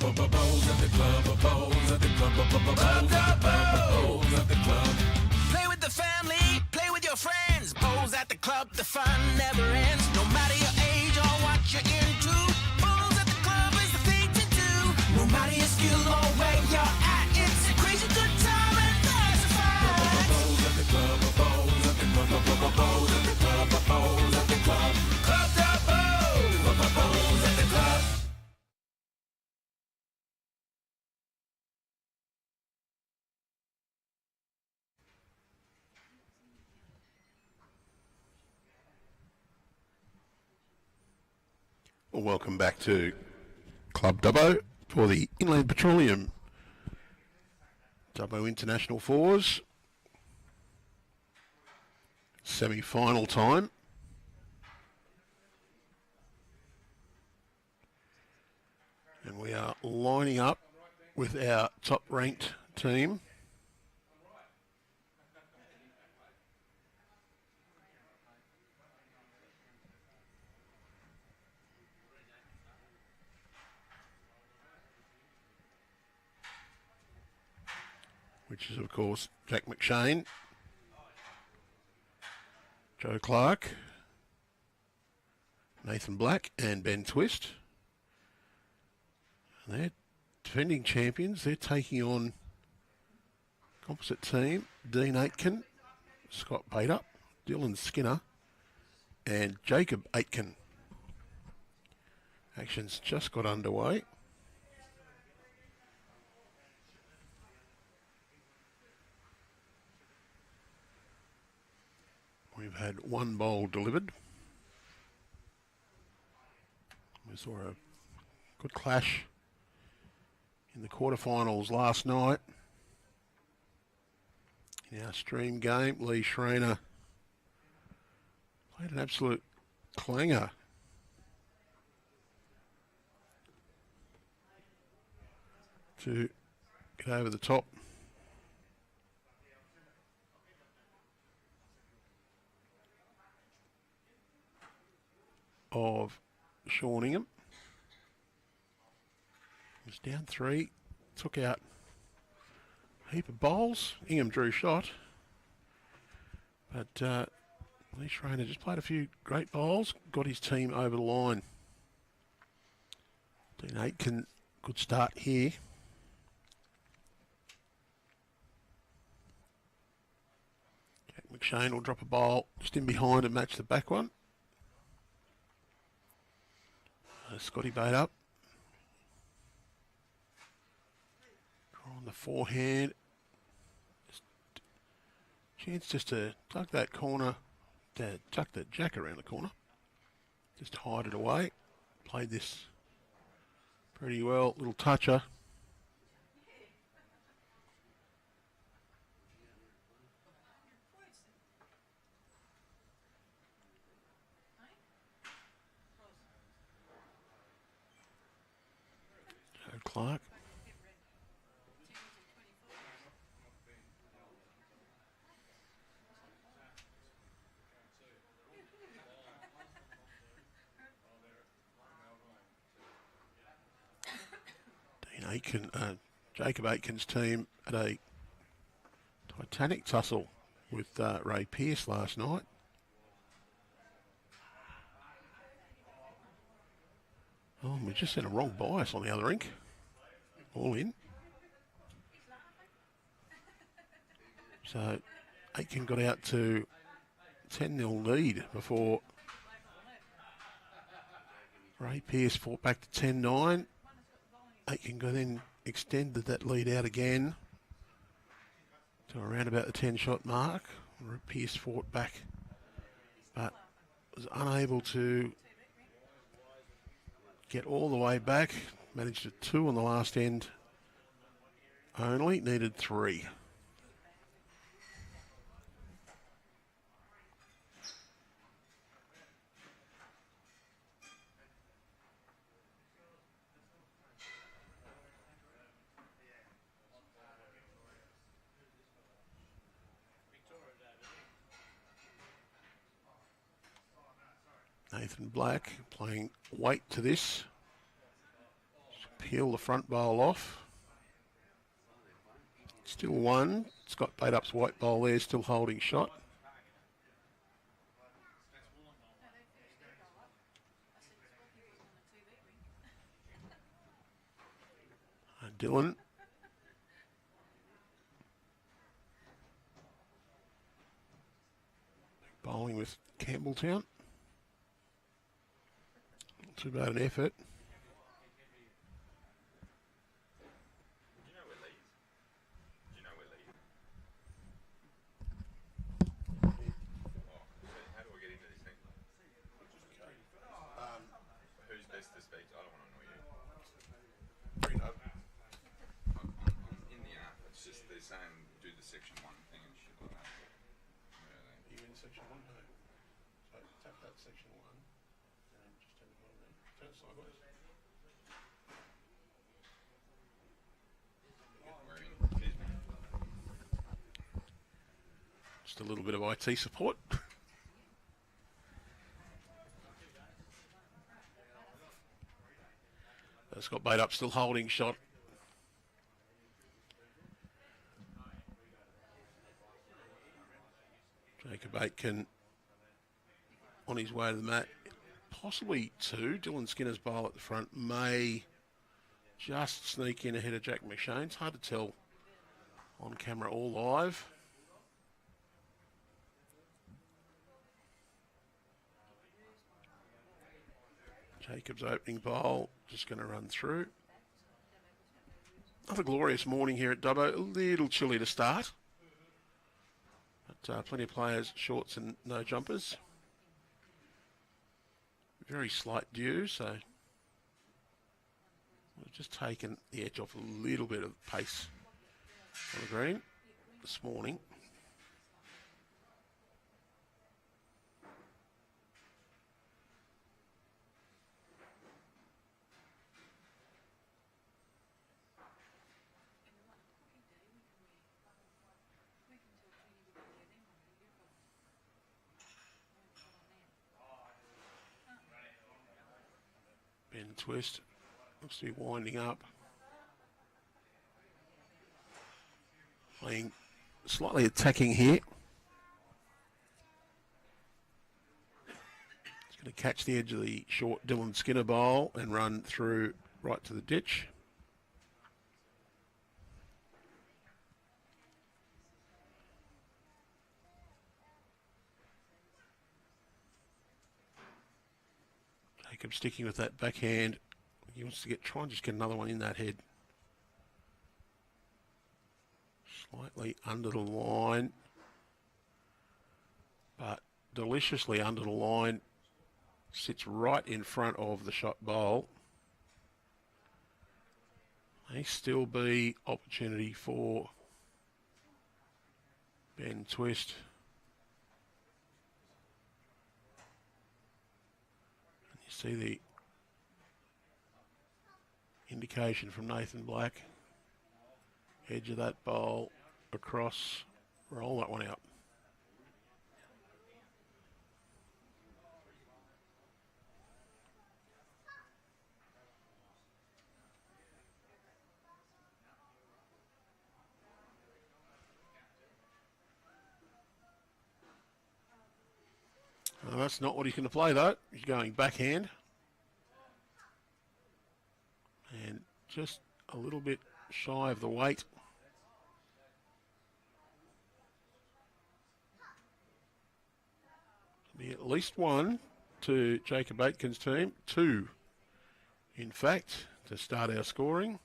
Bowls at the club, bowls at the club, bowls at the club. Play with the family, play with your friends. Bowls at the club, the fun never ends. No matter your age or what you're into, bowls at the club is the thing to do. No matter your skill or where you're at, it's a crazy good time and there's a fight. Bowls at the club, bowls at the club, bowls at the club, bowls at the club. Club Dubbo, bowls at the club. Welcome back to Club Dubbo for the Inland Petroleum Dubbo International Fours semi-final time. And we are lining up with our top-ranked team. Which is, of course, Jack McShane, Joe Clarke, Nathan Black and Ben Twist. And they're defending champions. They're taking on Composite team, Dean Aitken, Scott Bateup, Dylan Skinner and Jacob Aitken. Action's just got underway. We've had one bowl delivered. We saw a good clash in the quarterfinals last night. In our stream game, Lee Schreiner played an absolute clanger. To get over the top. Of Sean Ingham. Was down 3, took out a heap of bowls. Ingham drew shot, but Lee Schreiner just played a few great bowls, got his team over the line. Dean Aitken, good start here. Jack McShane will drop a bowl just in behind and match the back one. Scotty Bateup. Draw on the forehand. Chance just to tuck that corner, to tuck the jack around the corner. Just hide it away. Played this pretty well. Little toucher. Clarke. Dean Aitken, Jacob Aitken's team had a titanic tussle with Ray Pearce last night. Oh, we just had a wrong bias on the other ink. All in. So Aitken got out to 10-0 lead before Ray Pearce fought back to 10-9. Aitken then extended that lead out again to around about the 10-shot mark. Pearce fought back, but was unable to get all the way back. Managed a 2 on the last end only, needed 3. Nathan Black playing weight to this. peel the front bowl off. Still one. Scott Bateup's white bowl there, still holding shot. Dylan. Bowling with Campbelltown. Not too bad an effort. Just a little bit of IT support. Scott Bateup's still holding shot. Jacob Aitken on his way to the mat. Possibly two. Dylan Skinner's bowl at the front may just sneak in ahead of Jack McShane. It's hard to tell on camera or live. Jacob's opening bowl just going to run through. Another glorious morning here at Dubbo. A little chilly to start. But plenty of players, shorts and no jumpers. Very slight dew, so we've just taken the edge off a little bit of pace on the green this morning. Bend twist, looks to be winding up. Playing slightly attacking here. It's going to catch the edge of the short Dylan Skinner bowl and run through right to the ditch. Jacob sticking with that backhand. He wants to try and just get another one in that head. Slightly under the line, but deliciously under the line. Sits right in front of the shot bowl. May still be opportunity for bend twist. See the indication from Nathan Black. Edge of that bowl across, roll that one out. Well, that's not what he's going to play though. He's going backhand. And just a little bit shy of the weight. Be at least one to Jacob Aitken's team. Two, in fact, to start our scoring.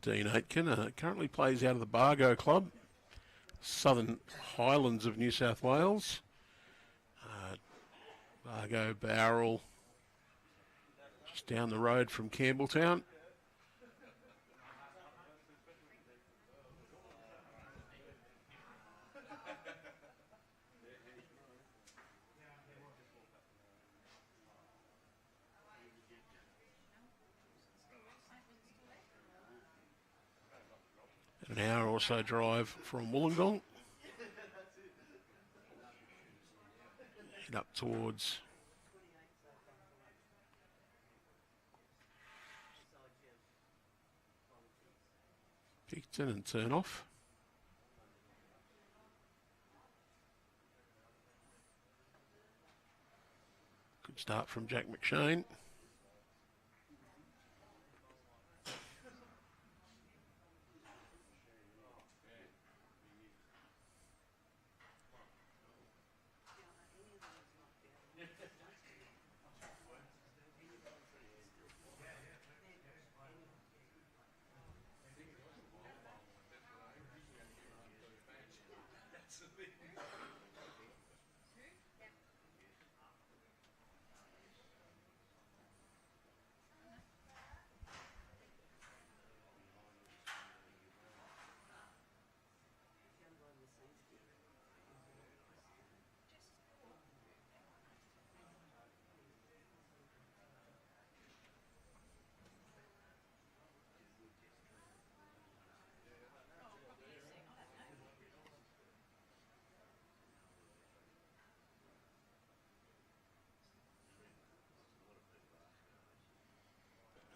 Dean Aitken currently plays out of the Bargo Club, Southern Highlands of New South Wales. Bargo, Bowral, just down the road from Campbelltown. an hour or so drive from Wollongong. Head up towards Picton and turn off. Good start from Jack McShane.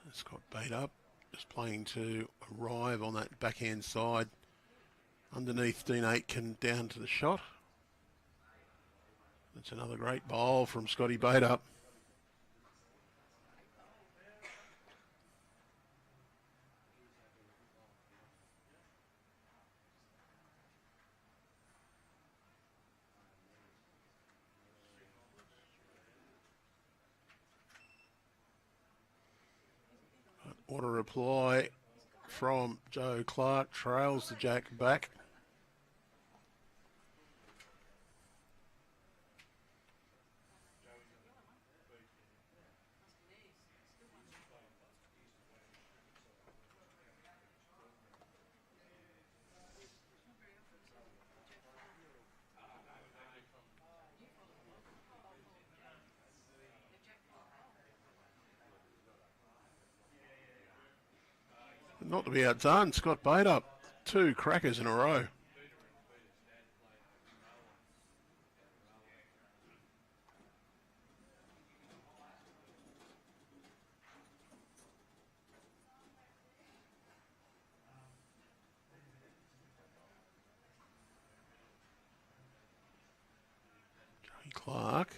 It's got Bateup, just playing to arrive on that backhand side underneath Dean Aitken down to the shot. That's another great bowl from Scotty Bateup. What a reply from Joe Clarke, trails the jack back. Not to be outdone, Scott Bateup, 2 crackers in a row. Joey Clarke,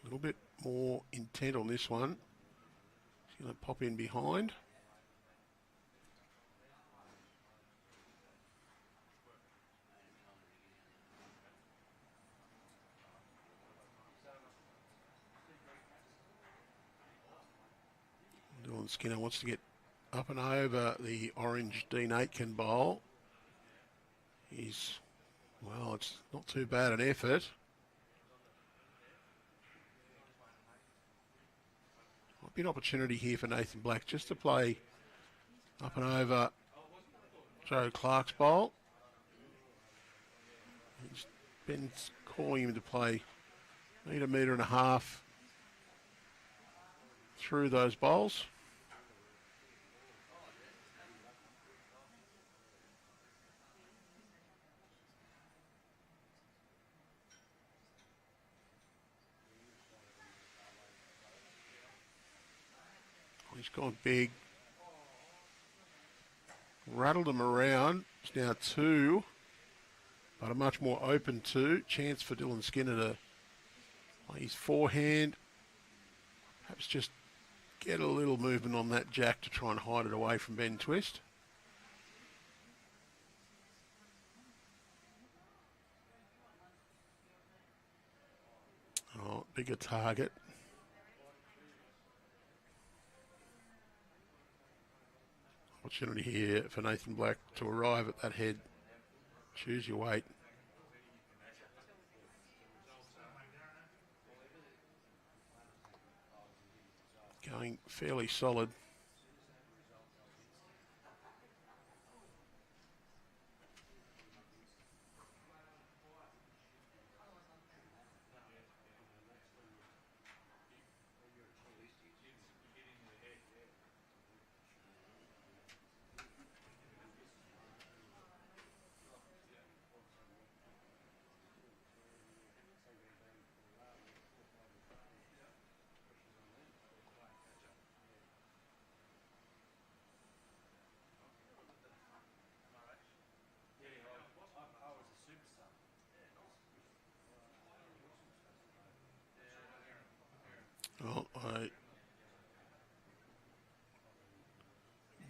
a little bit more intent on this one. He's going to pop in behind. Skinner wants to get up and over the orange Dean Aitken bowl. Well, it's not too bad an effort. Might be an opportunity here for Nathan Black just to play up and over Joe Clarke's bowl. Ben's calling him to play metre and a half through those bowls. He's gone big, rattled him around. It's now 2, but a much more open 2. Chance for Dylan Skinner to play his forehand. Perhaps just get a little movement on that jack to try and hide it away from Ben Twist. Oh, bigger target. Opportunity here for Nathan Black to arrive at that head. Choose your weight. Going fairly solid.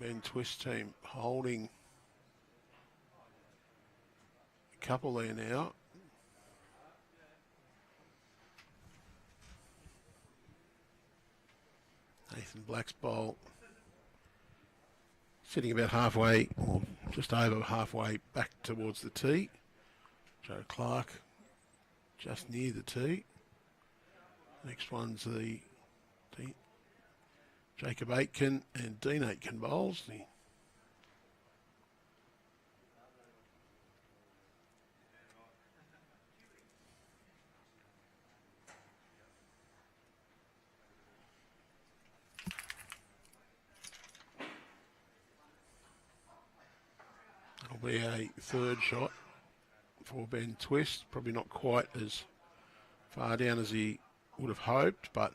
Ben Twist team holding a couple there now. Nathan Black's bowl sitting about halfway, or just over halfway back towards the tee. Joe Clarke just near the tee. Next one's the Jacob Aitken and Dean Aitken bowls. That'll be a third shot for Ben Twist. Probably not quite as far down as he would have hoped, but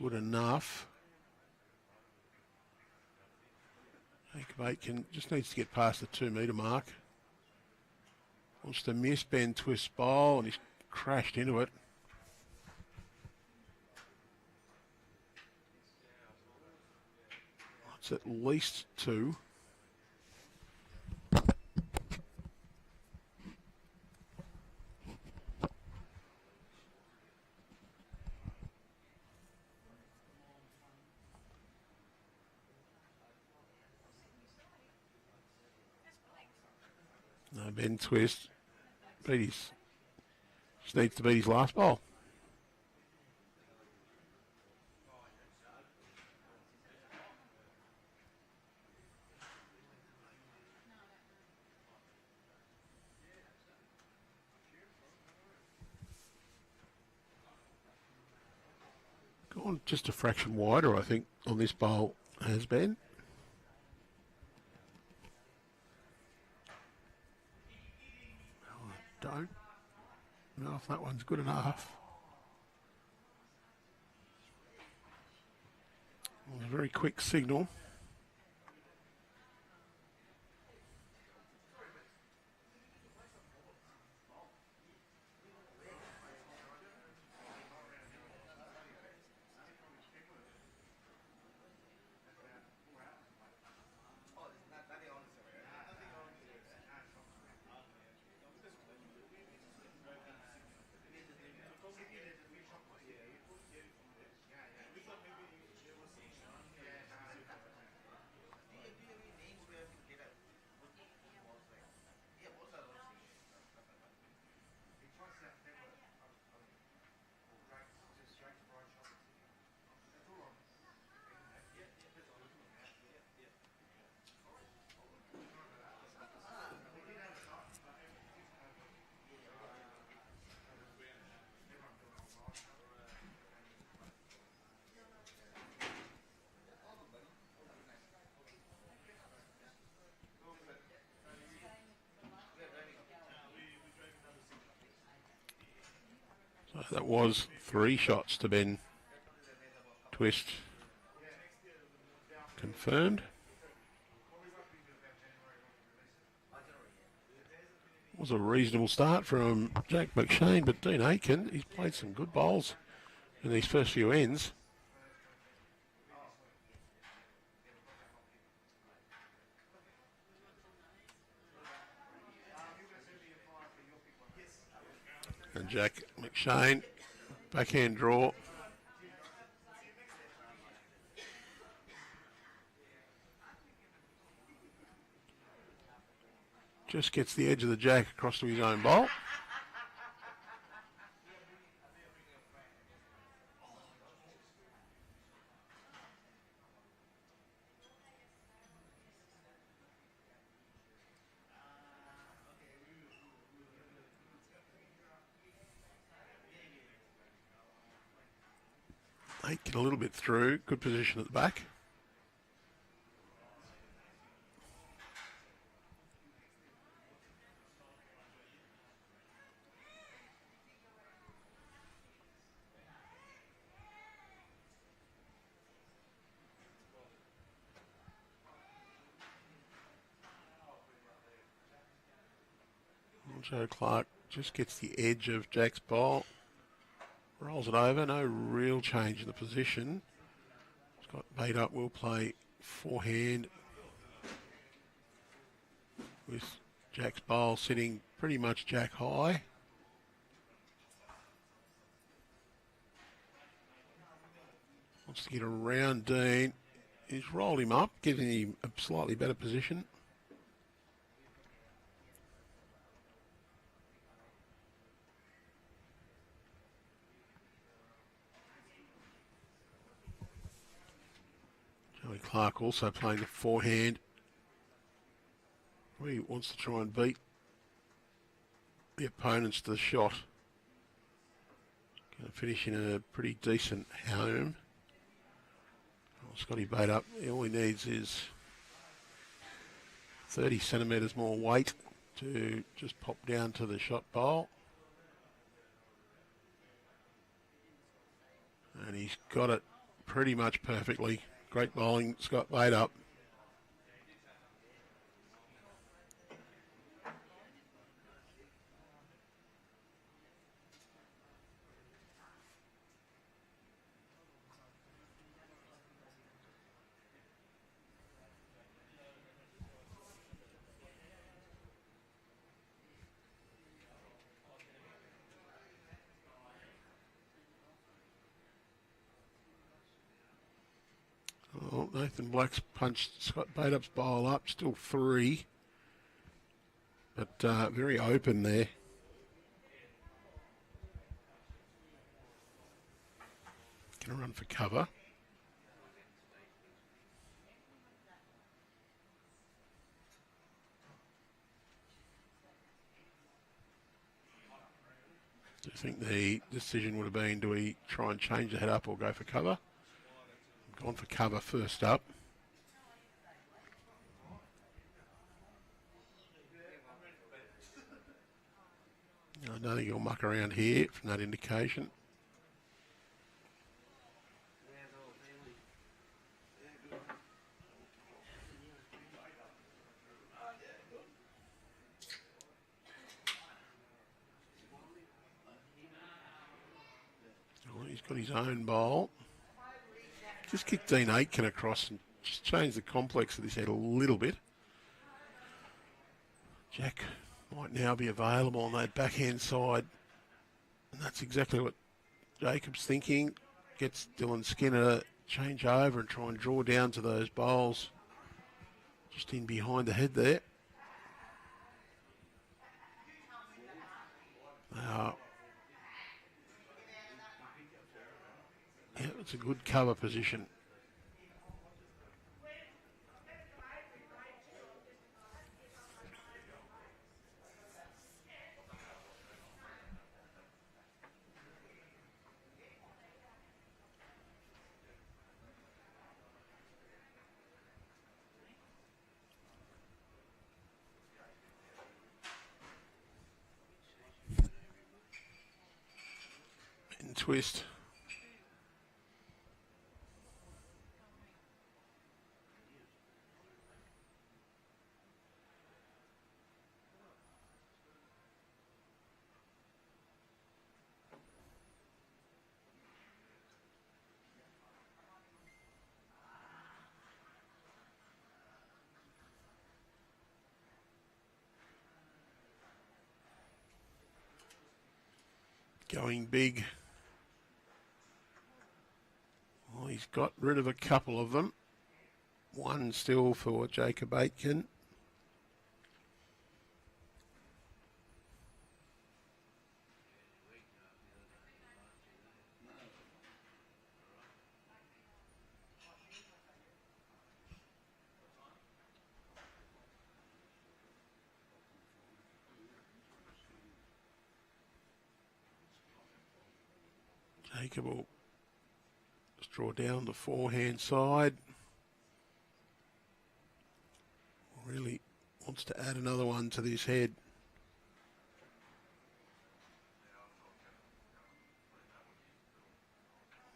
good enough. Jacob Aitken just needs to get past the 2 metre mark. Wants to miss Ben Twist's bowl and he's crashed into it. It's at least 2. No, Ben Twist just needs to beat his last bowl. Gone just a fraction wider, I think, on this bowl has been. Don't know if that one's good enough. Well, a very quick signal. So that was 3 shots to Ben Twist. Confirmed. Was a reasonable start from Jack McShane, but Dean Aitken, he's played some good bowls in these first few ends. And Jack McShane, backhand draw. Just gets the edge of the jack across to his own bowl. Get a little bit through. Good position at the back. Joe Clarke just gets the edge of Jack's bowl. Rolls it over, no real change in the position. Scott Bateup will play forehand with Jack's bowl sitting pretty much Jack high. Wants to get around Dean. He's rolled him up, giving him a slightly better position. Clarke also playing the forehand. He wants to try and beat the opponents to the shot. Going to finish in a pretty decent home. Oh, Scotty Bateup, all he needs is 30 centimetres more weight to just pop down to the shot bowl. And he's got it pretty much perfectly. Great bowling, Scott Bateup. Oh, Nathan Black's punched Scott Bateup's bowl up, still 3. But very open there. Going to run for cover. Do you think the decision would have been, do we try and change the head up or go for cover? Gone for cover first up. I don't think he'll muck around here from that indication. Oh, he's got his own bowl. Just kick Dean Aitken across and just change the complex of this head a little bit. Jack might now be available on that backhand side. And that's exactly what Jacob's thinking. Gets Dylan Skinner to change over and try and draw down to those bowls. Just in behind the head there. Yeah, it's a good cover position. And twist. Going big. Well, he's got rid of a couple of them. One still for Jacob Aitken. Jacob will just draw down the forehand side. Really wants to add another one to this head.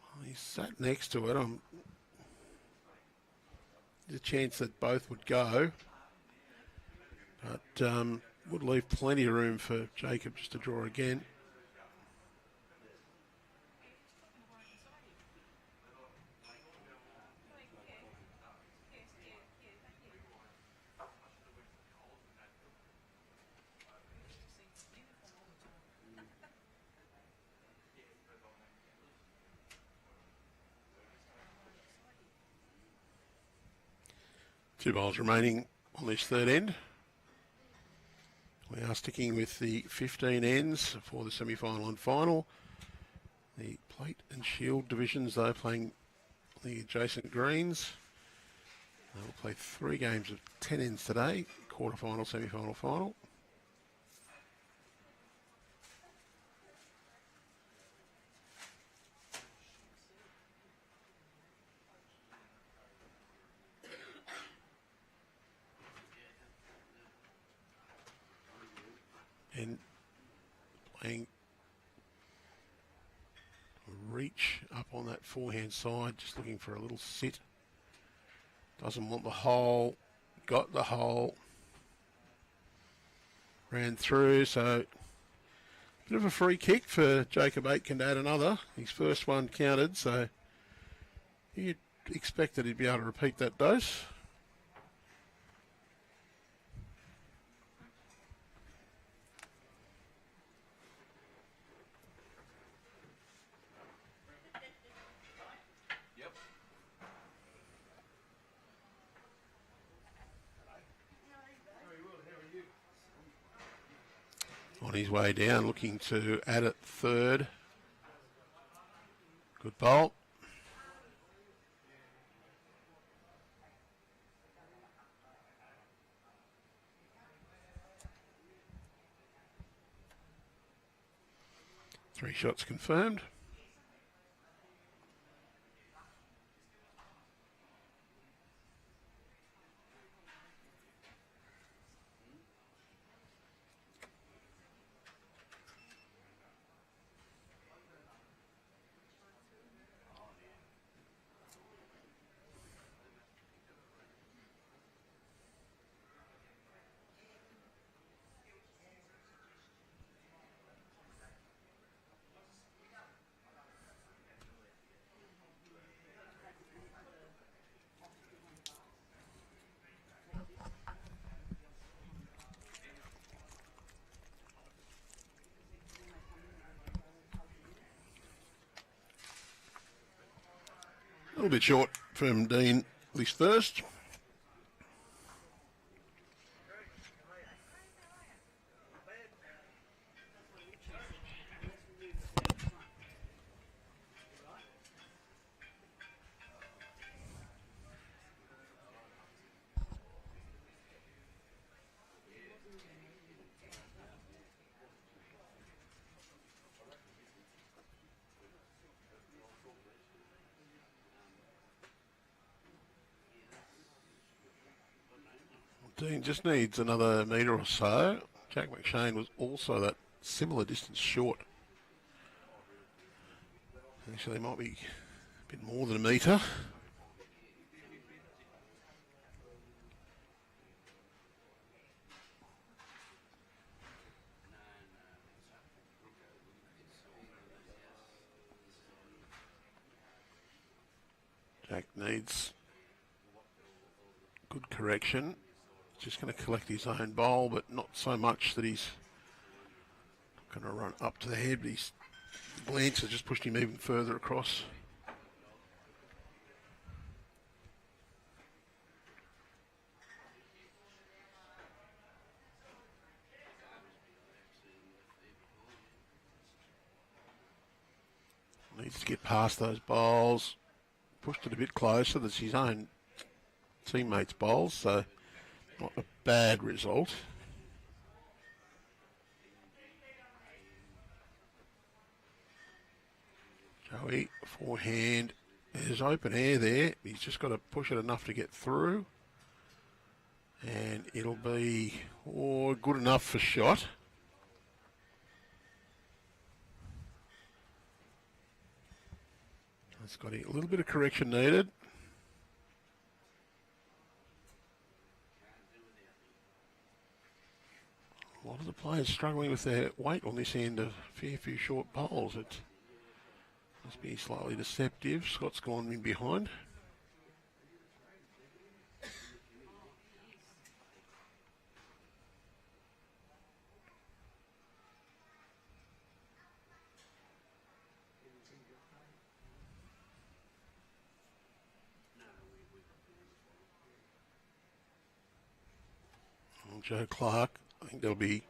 Well, he's sat next to it. There's a chance that both would go, but would leave plenty of room for Jacob just to draw again. 2 bowls remaining on this third end. We are sticking with the 15 ends for the semi-final and final. The plate and shield divisions, though, playing the adjacent greens. They will play 3 games of 10 ends today, quarter-final, semi-final, final. And playing a reach up on that forehand side, just looking for a little sit. Doesn't want the hole, got the hole, ran through, so bit of a free kick for Jacob Aitken to add another. His first one counted, so you'd expect that he'd be able to repeat that dose. On his way down, looking to add it third. Good bowl. Three shots confirmed. A little bit short from Dean, at least first. Dean just needs another metre or so. Jack McShane was also that similar distance short. Actually, might be a bit more than a metre. Jack needs good correction. Just going to collect his own bowl, but not so much that he's going to run up to the head. But his glance has just pushed him even further across. Needs to get past those bowls. Pushed it a bit closer. That's his own teammates' bowls, so not a bad result. Joey, forehand. There's open air there. He's just got to push it enough to get through. And it'll be good enough for shot. It's got a little bit of correction needed. A lot of the players struggling with their weight on this end of a fair few short bowls. It must be slightly deceptive. Scott's gone in behind. Joe Clarke. I think there'll be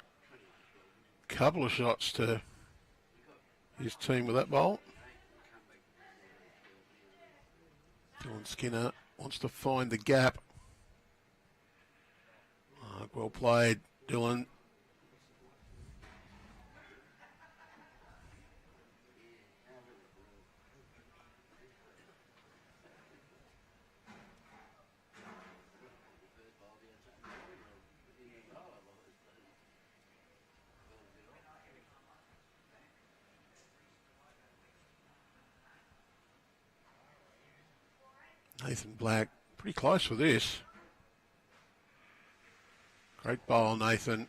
a couple of shots to his team with that bowl. Dylan Skinner wants to find the gap. Well played, Dylan. Nathan Black, pretty close for this. Great bowl, Nathan.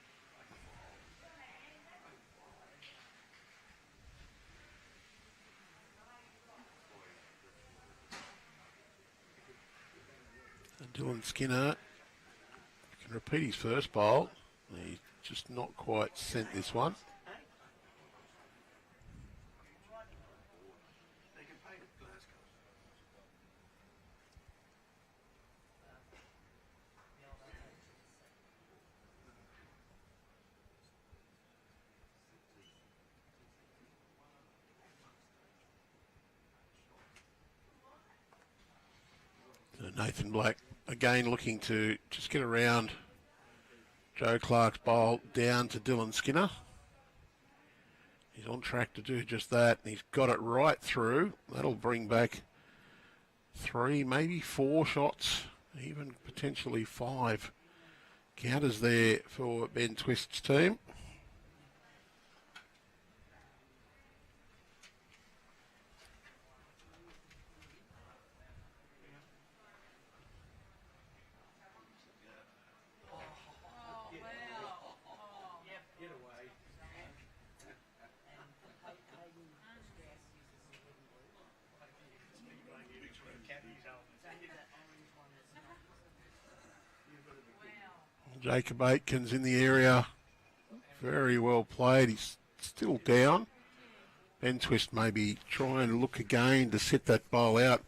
And Dylan Skinner can repeat his first bowl. He's just not quite sent this one. Nathan Black again looking to just get around Joe Clarke's bowl down to Dylan Skinner. He's on track to do just that, and he's got it right through. That'll bring back 3, maybe 4 shots, even potentially 5 counters there for Ben Twist's team. Jacob Aitken's in the area. Very well played. He's still down. Ben Twist maybe trying to look again to sit that bowl out.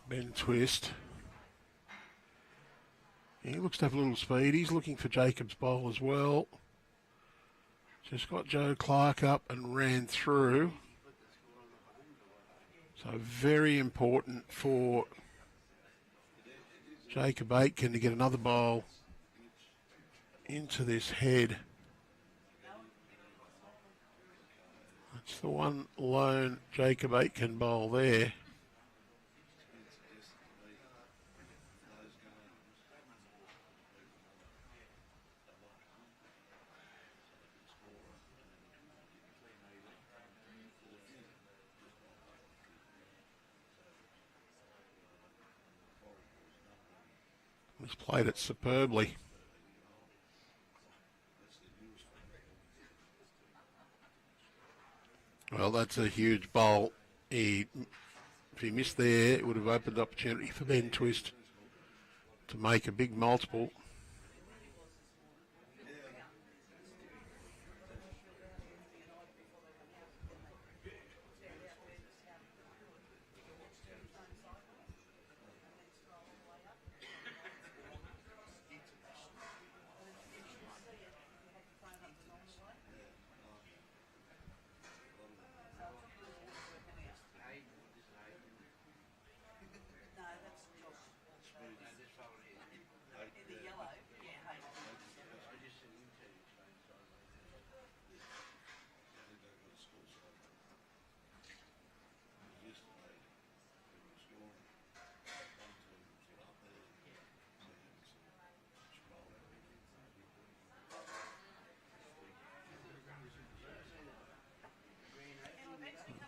Ben Twist. He looks to have a little speed. He's looking for Jacob's bowl as well. Just got Joe Clarke up and ran through. So very important for Jacob Aitken to get another bowl into this head. That's the one lone Jacob Aitken bowl there. He's played it superbly. Well, that's a huge bowl. If he missed there, it would have opened opportunity for Ben Twist to make a big multiple.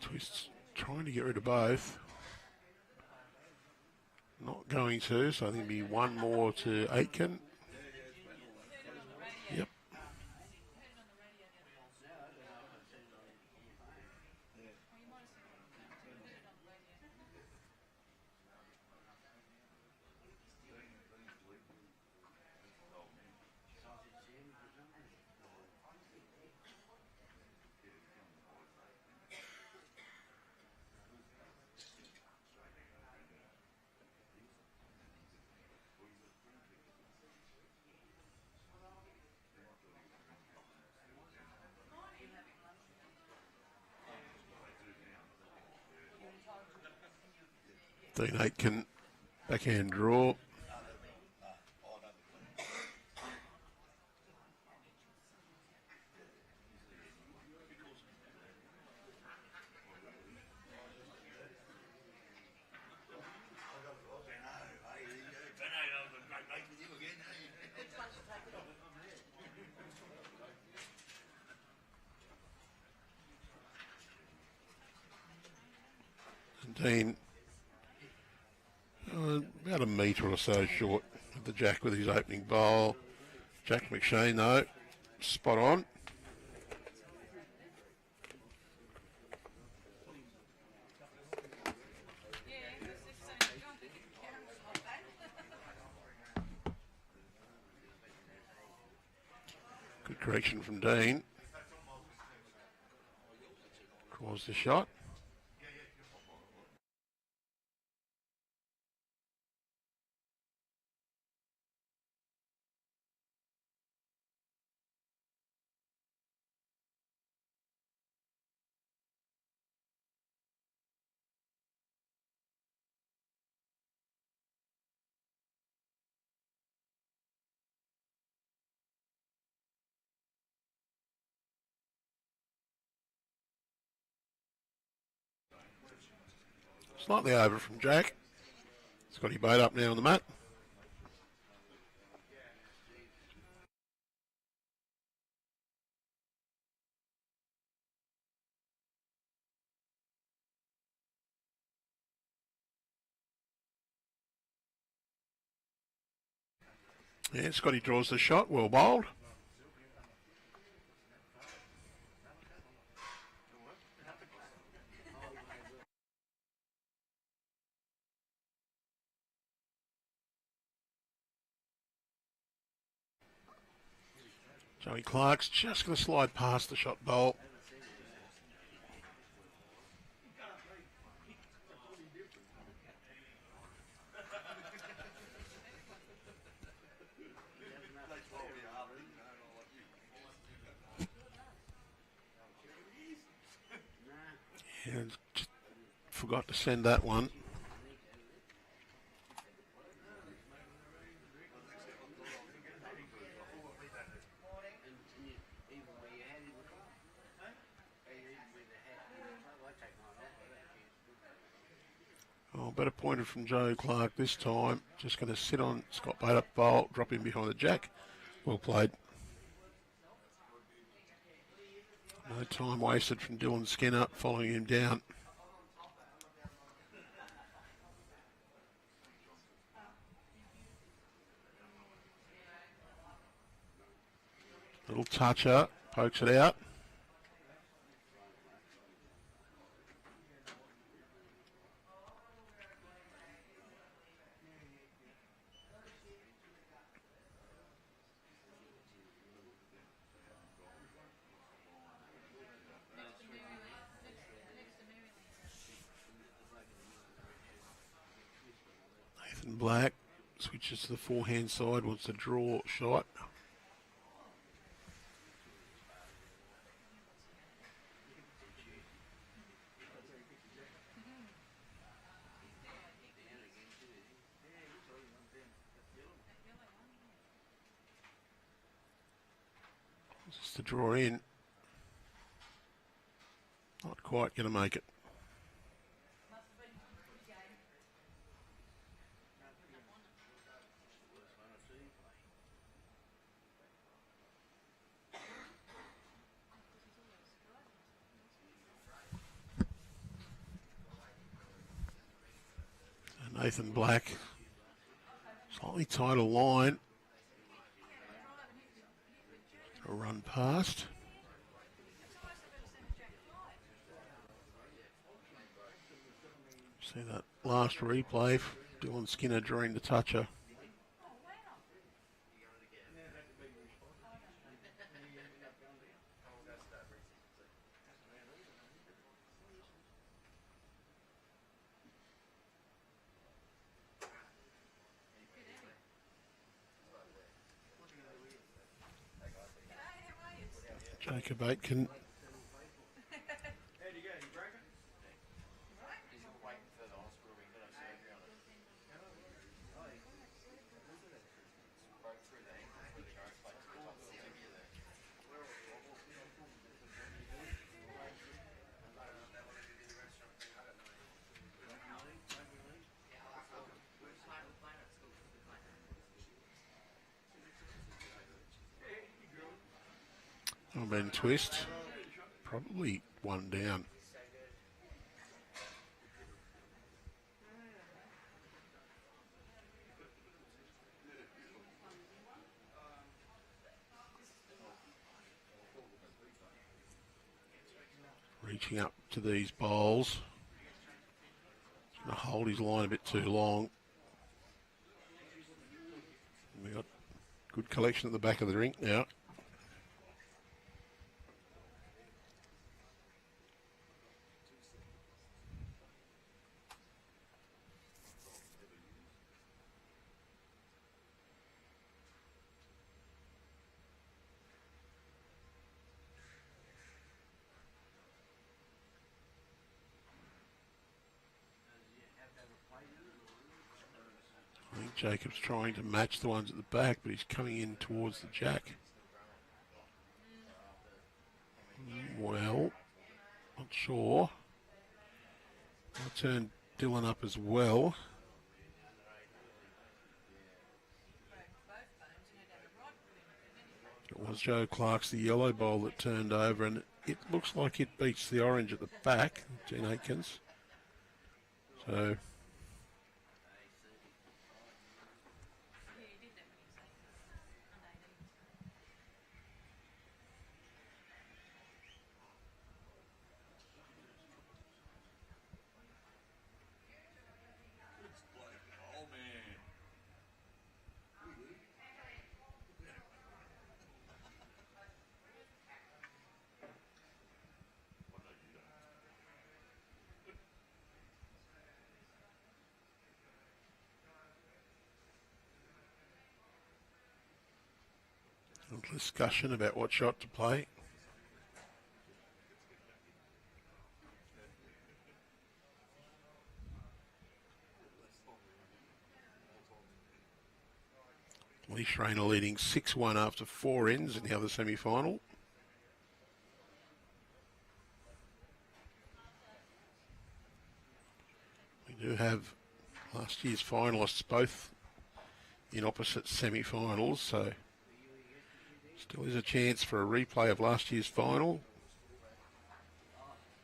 Twist's Trying to get rid of both. Not going to, so I think it'll be one more to Aitken. Yep. Dean Aitken, backhand draw. And Dean, about a metre or so short of the Jack with his opening bowl. Jack McShane, though, spot on. Good correction from Dean. Draws the shot. Slightly over from Jack. Scotty Bateup now on the mat. Yeah, Scotty draws the shot, well bowled. Joey Clarke's just going to slide past the shot bowl. Yeah, just forgot to send that one. Oh, better pointed from Joe Clarke this time. Just going to sit on Scott Bateup bowl, drop him behind the Jack. Well played. No time wasted from Dylan Skinner following him down. Little toucher, pokes it out. Nathan Black switches to the forehand side, wants to draw shot. Just to draw in. Not quite going to make it. Nathan Black. Slightly tighter line. A run past. See that last replay. Dylan Skinner drawing the toucher. Jacob Aitken. Ben Twist. Probably one down. Reaching up to these bowls. He's going to hold his line a bit too long. We've got good collection at the back of the rink now. I think Jacob's trying to match the ones at the back, but he's coming in towards the jack. Well, not sure. I'll turn Dylan up as well. It was Joe Clarke's the yellow bowl that turned over, and it looks like it beats the orange at the back, Gene Aitkens. So a discussion about what shot to play. Lee Schreiner leading 6-1 after 4 ends in the other semi-final. We do have last year's finalists both in opposite semi-finals, so still is a chance for a replay of last year's final.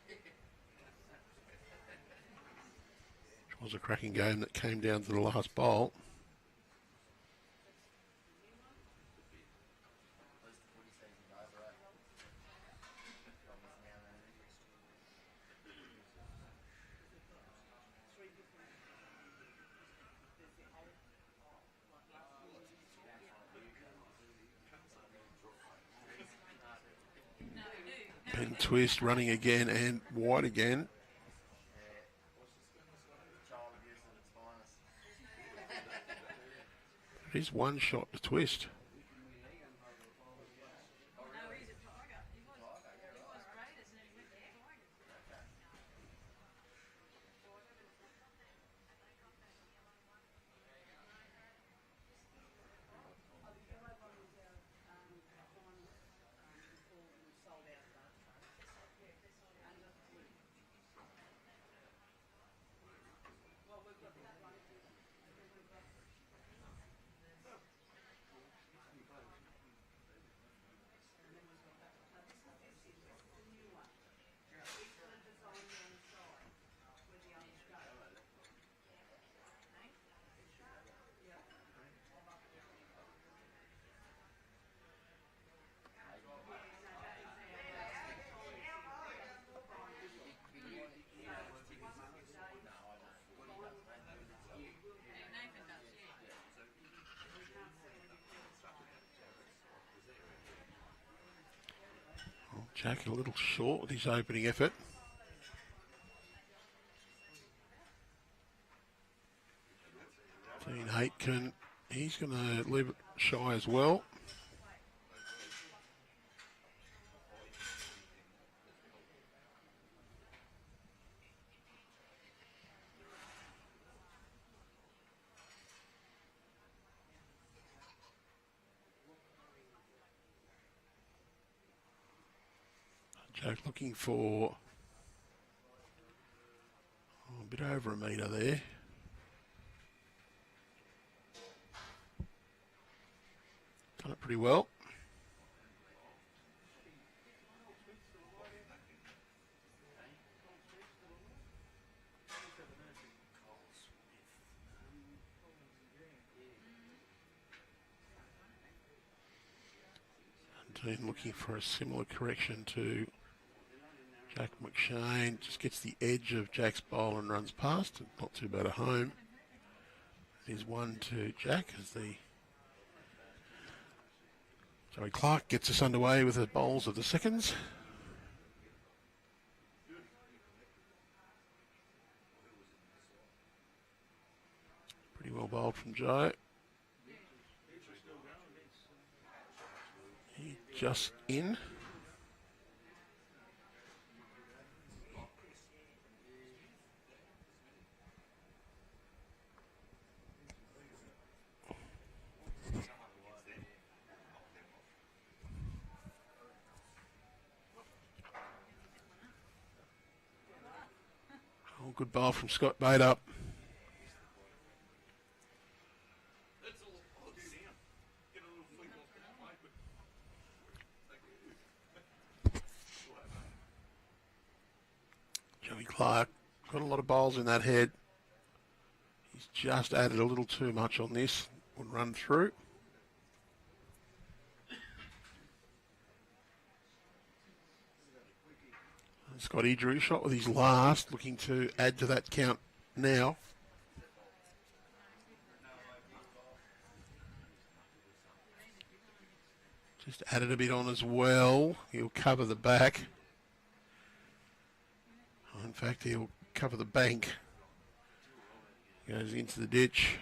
It was a cracking game that came down to the last bowl. Ben Twist running again and wide again. It is one shot to Twist. Jack a little short with his opening effort. Dean Aitken, he's going to leave it shy as well. Jack looking for a bit over a metre there. Done it pretty well. And Dean looking for a similar correction to Jack McShane. Just gets the edge of Jack's bowl and runs past. Not too bad a home. Here's 1 to Jack as Clarke gets us underway with the bowls of the seconds. Pretty well bowled from Joe. He just in. Oh, good bowl from Scott Bateup. Clarke got a lot of bowls in that head. He's just added a little too much on this. Would run through. And Scotty drew shot with his last, looking to add to that count now. Just added a bit on as well. He'll cover the back. In fact, he'll cover the bank. Goes into the ditch.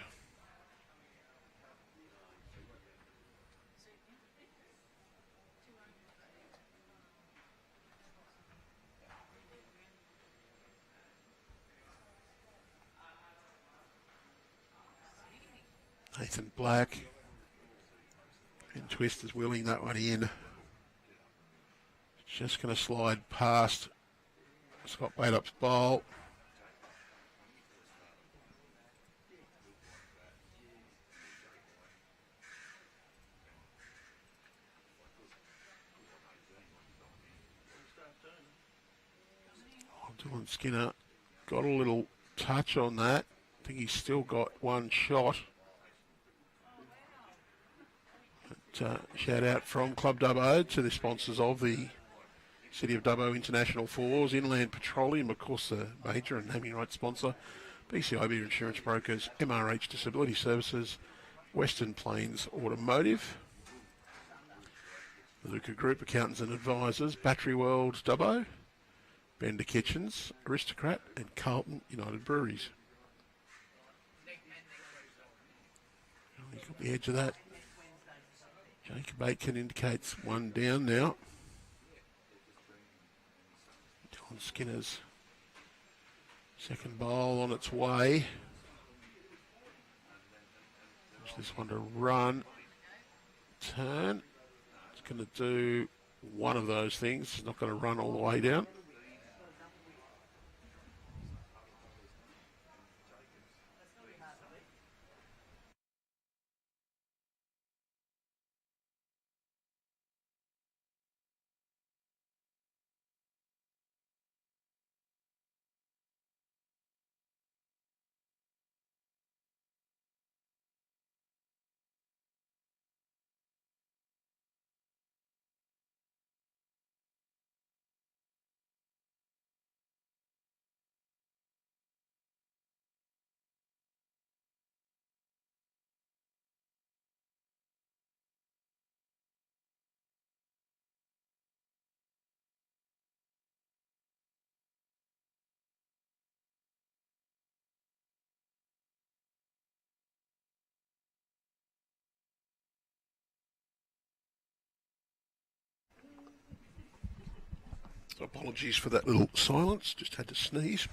Nathan Black. And Twist is wheeling that one in. Just going to slide past Scott Bateup's bowl. Dylan Skinner got a little touch on that. I think he's still got one shot. But, shout out from Club Dubbo to the sponsors of the City of Dubbo International Fours, Inland Petroleum, of course, the major and naming rights sponsor, BCIB Insurance Brokers, MRH Disability Services, Western Plains Automotive, the Luca Group Accountants and Advisors, Battery World Dubbo, Bender Kitchens, Aristocrat, and Carlton United Breweries. You got the edge of that. Jacob Aitken indicates one down now. Dylan Skinner's second bowl on its way. Watch this one to run. Turn. It's going to do one of those things. It's not going to run all the way down. So apologies for that little silence, just had to sneeze.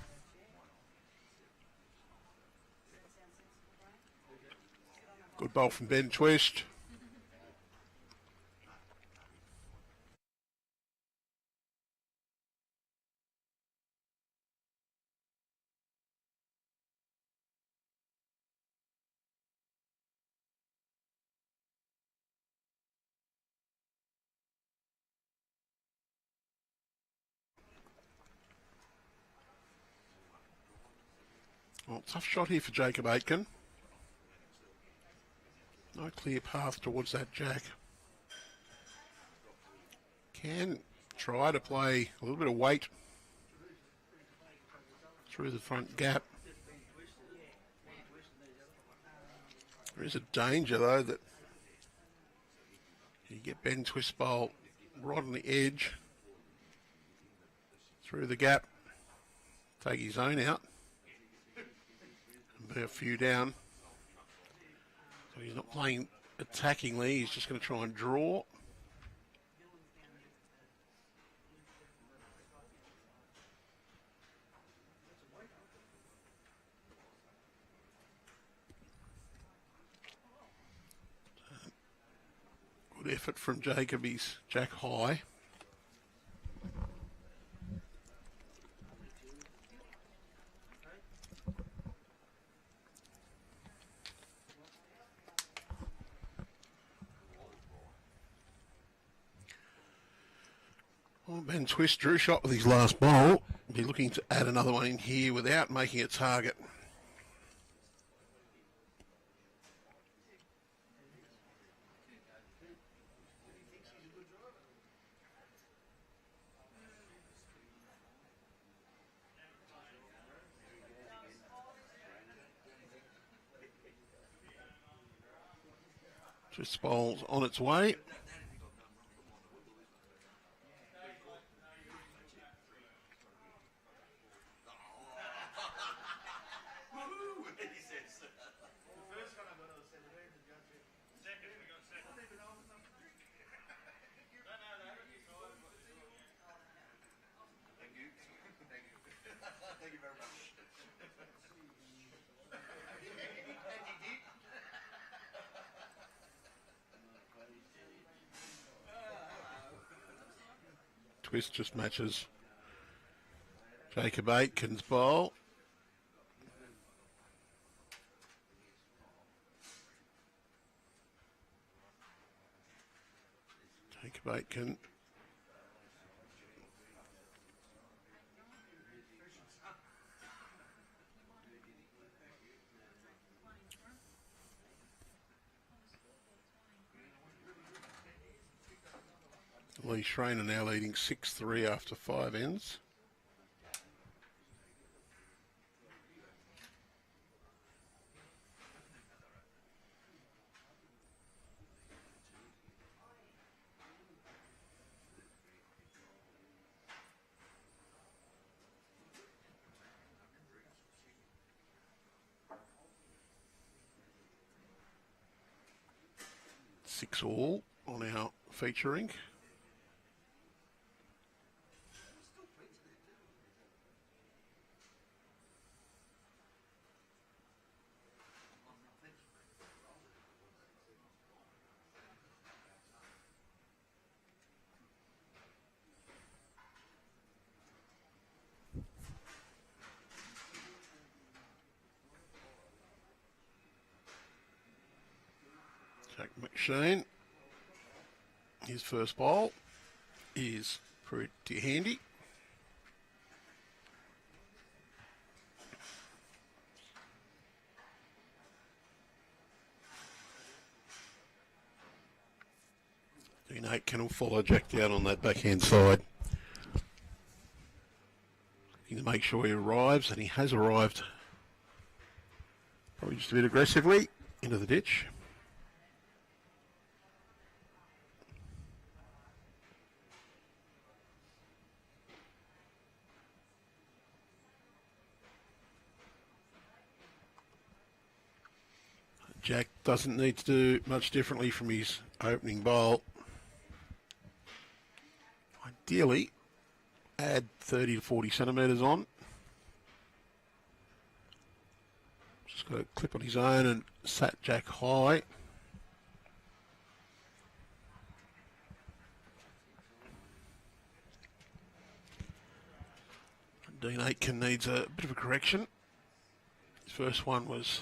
Good bowl from Ben Twist. Well, tough shot here for Jacob Aitken. No clear path towards that jack. Can try to play a little bit of weight through the front gap. There is a danger though that you get Ben Twist bowl right on the edge through the gap, take his own out and be a few down. So he's not playing attackingly, he's just going to try and draw. Good effort from Jacob, he's jack high. Well, Ben Twist drew shot with his last bowl. Be looking to add another one in here without making a target. Twist bowl's on its way. Twist just matches Jacob Aitken's bowl. Jacob Aitken. Lee Schrainer now leading 6-3 after 5 ends. Six all on our featuring. Jack McShane, his first bowl is pretty handy. Aitken will follow Jack down on that backhand side. Need to make sure he arrives, and he has arrived. Probably just a bit aggressively into the ditch. Jack doesn't need to do much differently from his opening bowl. Ideally, add 30 to 40 centimetres on. Just got a clip on his own and sat jack high. Dean Aitken needs a bit of a correction. His first one was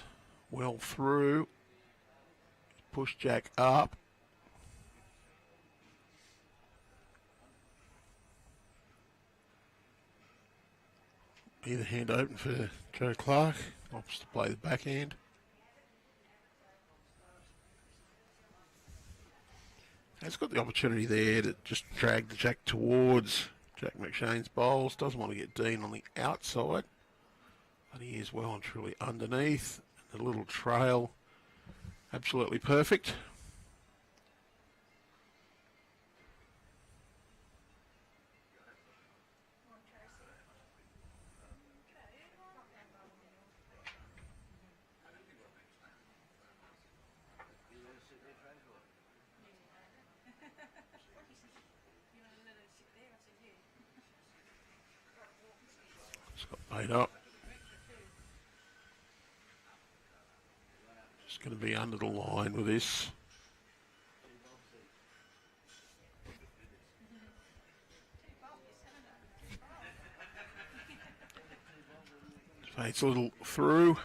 well through. Push jack up. Either hand open for Joe Clarke. Opts to play the backhand. He's got the opportunity there to just drag the jack towards Jack McShane's bowls. Doesn't want to get Dean on the outside. But he is well and truly underneath. The little trail, absolutely perfect. It's got Bateup. Just going to be under the line with this. Fades a little through.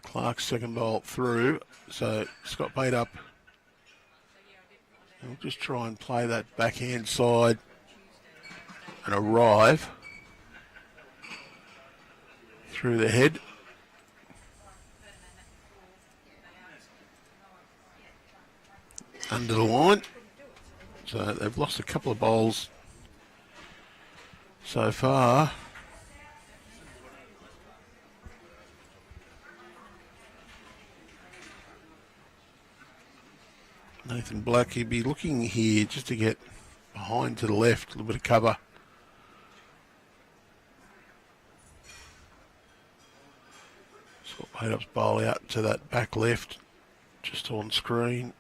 Clarke's second bowl through, so Scott Bateup will just try and play that backhand side and arrive through the head. Under the line. So they've lost a couple of bowls so far. Nathan Black, he'd be looking here just to get behind to the left, a little bit of cover. Scott Bateup's bowl out to that back left, just on screen.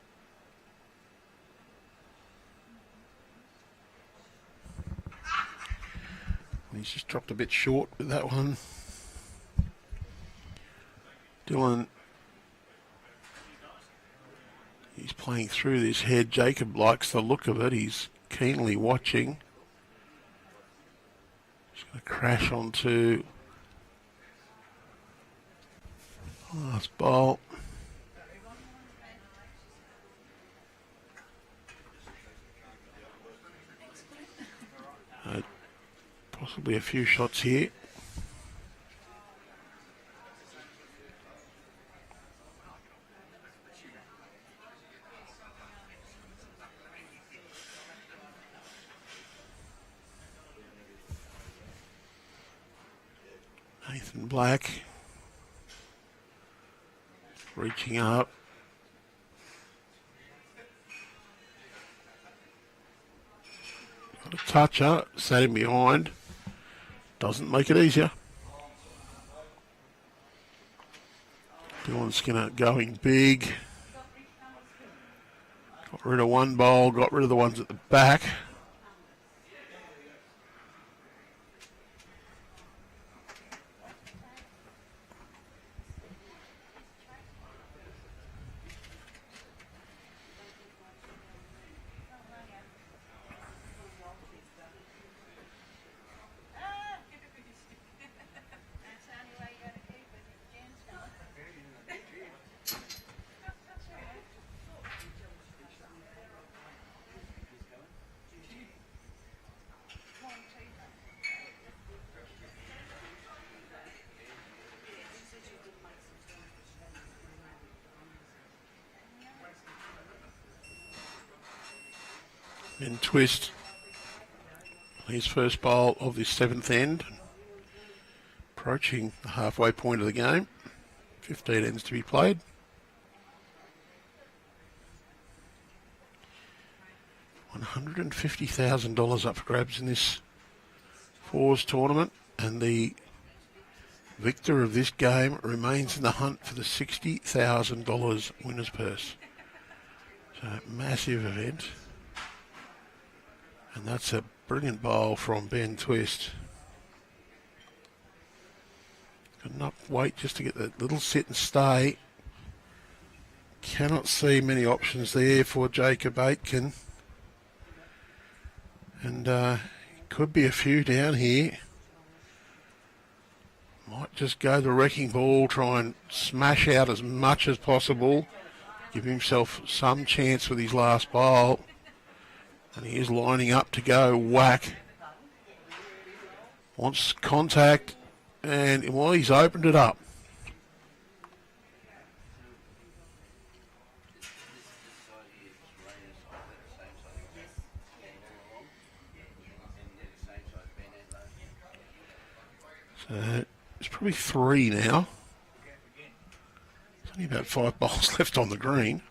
And he's just dropped a bit short with that one. Dylan, he's playing through this head. Jacob likes the look of it. He's keenly watching. Just going to crash onto last bowl. Possibly a few shots here. Nathan Black reaching up. Got a toucher, sat him behind. Doesn't make it easier. Dylan Skinner going big. Got rid of one bowl, got rid of the ones at the back. And Twist, his first bowl of this seventh end, approaching the halfway point of the game. 15 ends to be played. $150,000 up for grabs in this fours tournament, and the victor of this game remains in the hunt for the $60,000 winner's purse. So, massive event. And that's a brilliant bowl from Ben Twist. Got enough weight just to get that little sit and stay. Cannot see many options there for Jacob Aitken. And could be a few down here. Might just go the wrecking ball, try and smash out as much as possible. Give himself some chance with his last bowl. And he is lining up to go whack. Wants contact, and well, he's opened it up. So it's probably 3 now. There's only about 5 bowls left on the green.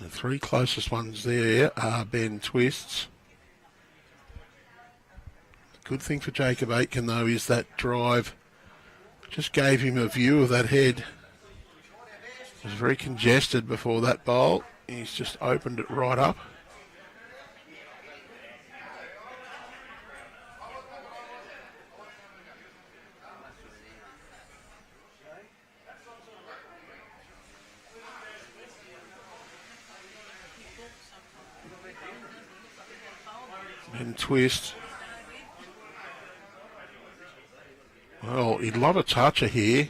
The 3 closest ones there are Ben Twist's. The good thing for Jacob Aitken, though, is that drive just gave him a view of that head. It was very congested before that bowl. He's just opened it right up. And Twist. Well, he'd love a toucher here.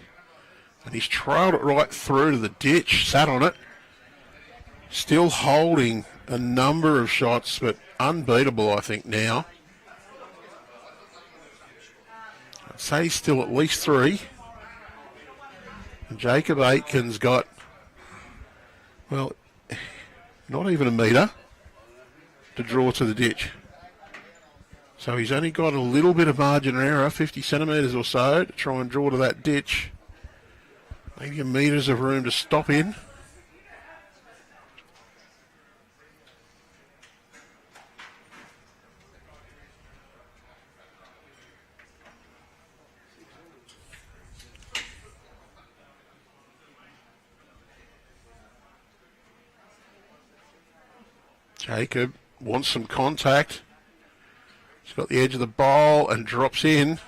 And he's trailed it right through to the ditch, sat on it. Still holding a number of shots, but unbeatable, I think, now. I'd say he's still at least 3. And Jacob Aitken's got, well, not even a metre to draw to the ditch. So he's only got a little bit of margin of error, 50 centimetres or so, to try and draw to that ditch. Maybe a metres of room to stop in. Jacob wants some contact. He's got the edge of the bowl and drops in.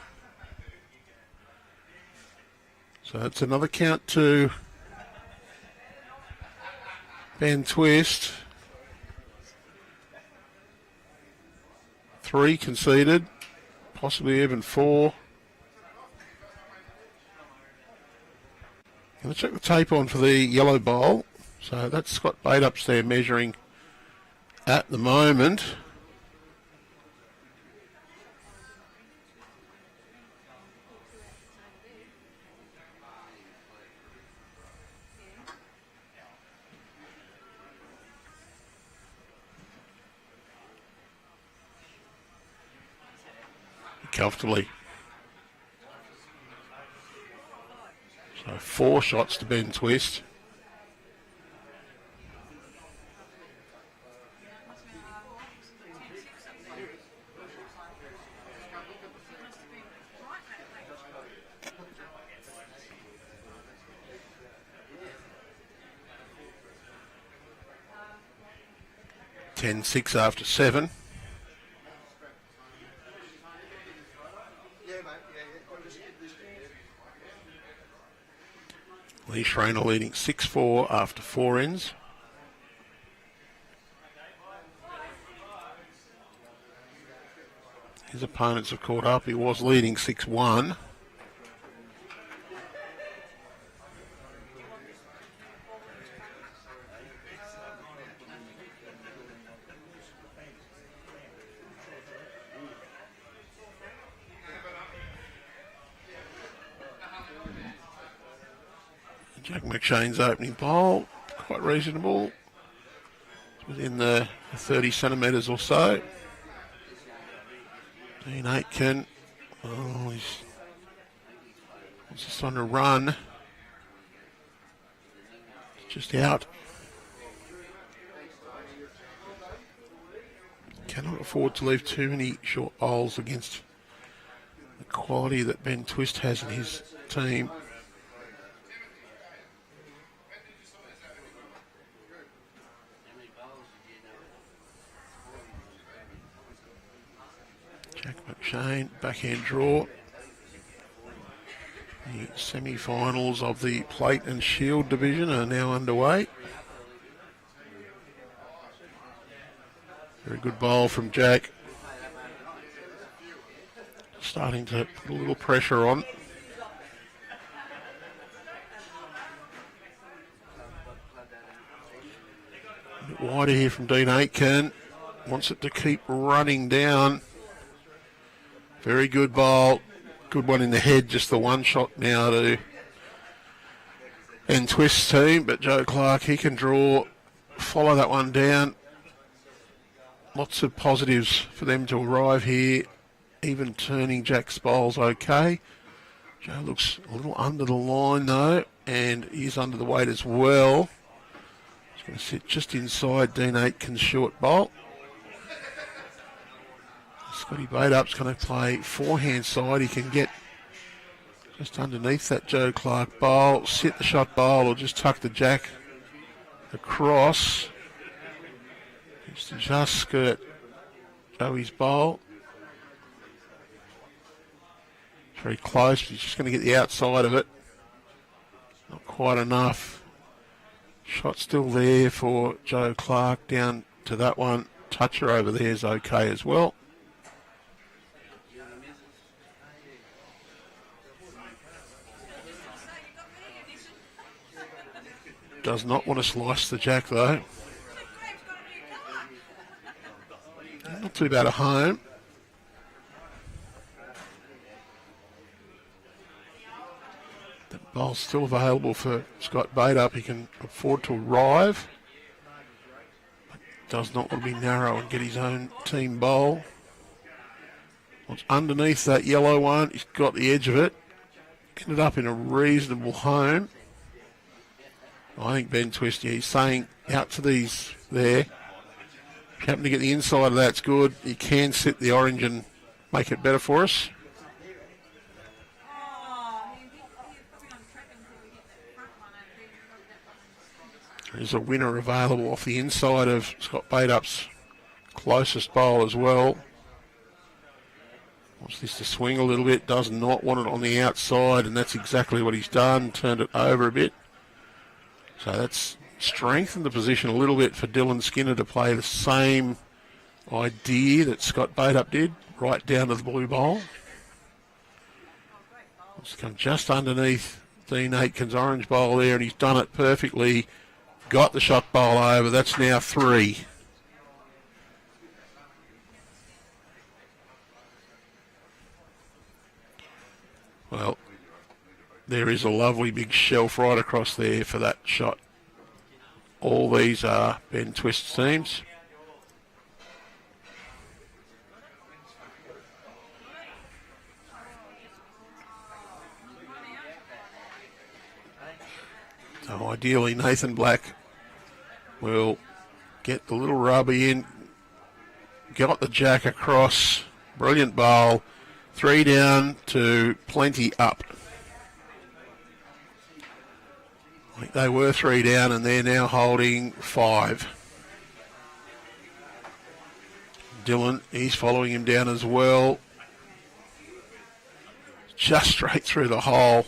So that's another count to Ben Twist. 3 conceded, possibly even 4. Going to check the tape on for the yellow bowl. So that's Scott Bateup there measuring at the moment. Comfortably. So 4 shots to Ben Twist. (10-6) after 7. Lee Schreiner leading 6-4 after 4 ends. His opponents have caught up. He was leading 6-1. Jack McShane's opening bowl, quite reasonable. It's within the 30 centimetres or so. Dean Aitken, oh, he's just on a run. Just out. Cannot afford to leave too many short bowls against the quality that Ben Twist has in his team. Jack McShane, backhand draw. The semi-finals of the Plate and Shield division are now underway. Very good bowl from Jack. Starting to put a little pressure on. A bit wider here from Dean Aitken. Wants it to keep running down. Very good bowl. Good one in the head. Just the one shot now to Ben Twist's team. But Joe Clarke, he can draw, follow that one down. Lots of positives for them to arrive here. Even turning Jack's bowls okay. Joe looks a little under the line though, and he's under the weight as well. He's going to sit just inside Dean Aitken's short bowl. Scotty Bateup's going to play forehand side. He can get just underneath that Joe Clarke bowl, sit the shot bowl, or just tuck the Jack across. Just skirt Joey's bowl. Very close, but he's just going to get the outside of it. Not quite enough. Shot still there for Joe Clarke down to that one. Toucher over there is okay as well. Does not want to slice the Jack though. Not too bad at home. The bowl's still available for Scott Bateup. He can afford to arrive. But does not want to be narrow and get his own team bowl. What's underneath that yellow one? He's got the edge of it. Ended up in a reasonable home. I think Ben Twist, yeah, he's saying out to these there. If you happen to get the inside of that, it's good. You can sit the orange and make it better for us. There's a winner available off the inside of Scott Bateup's closest bowl as well. Wants this to swing a little bit, does not want it on the outside, and that's exactly what he's done. Turned it over a bit. So that's strengthened the position a little bit for Dylan Skinner to play the same idea that Scott Bateup did, right down to the blue bowl. It's come just underneath Dean Aitken's orange bowl there, and he's done it perfectly. Got the shot bowl over. That's now 3. Well, there is a lovely big shelf right across there for that shot. All these are Ben Twist's teams. So ideally Nathan Black will get the little rubber in. Got the Jack across. Brilliant bowl. 3 down to plenty up. I think they were 3 down and they're now holding 5. Dylan, he's following him down as well. Just straight through the hole.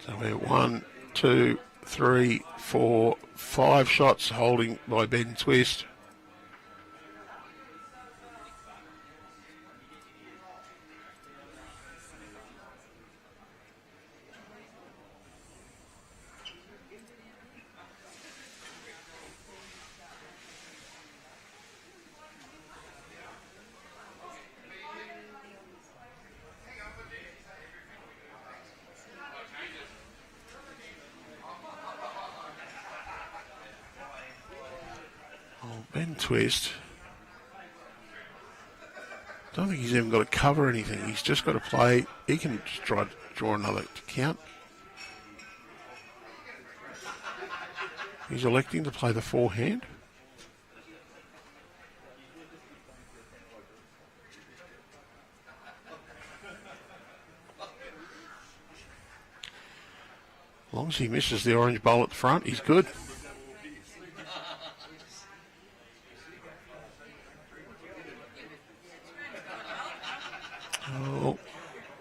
So we're 1, 2, 3, 4, 5 shots holding by Ben Twist. Ben Twist, don't think he's even got to cover anything. He's just got to play. He can just try to draw another count. He's electing to play the forehand. As long as he misses the orange bowl at the front, he's good. Oh,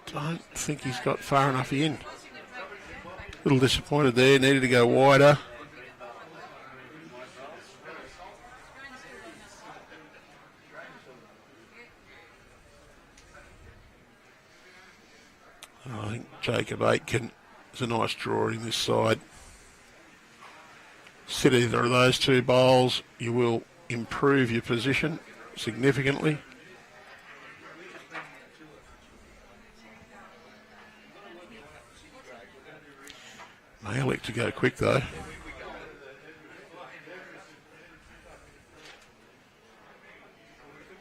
don't think he's got far enough in. A little disappointed there, needed to go wider. I think Jacob Aitken is a nice draw in this side. Sit either of those two bowls, you will improve your position significantly. May elect to go quick though.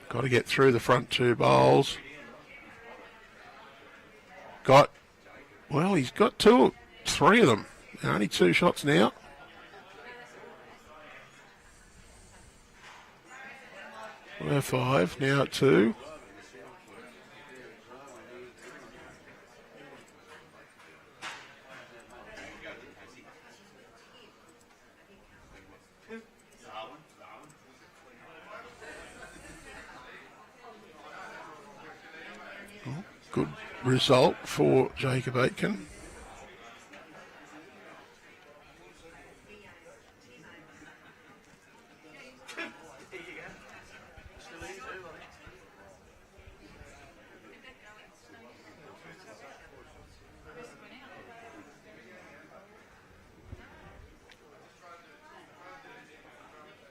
Got to get through the front two bowls. He's got three of them. Only two shots now. We're 5, now at 2. Good result for Jacob Aitken.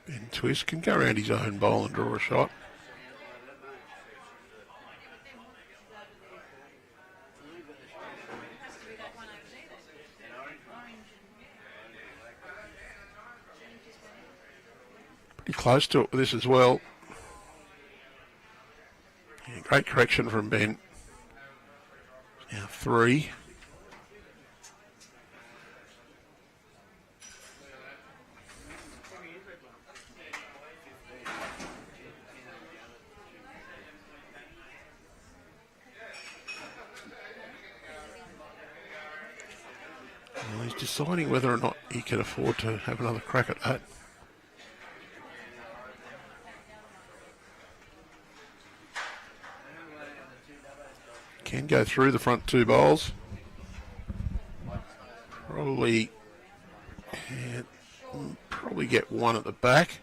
Ben Twist can go around his own bowl and draw a shot. Pretty close to it with this as well. Yeah, great correction from Ben. Now 3. Well, he's deciding whether or not he can afford to have another crack at that. Can go through the front two bowls. Probably get one at the back.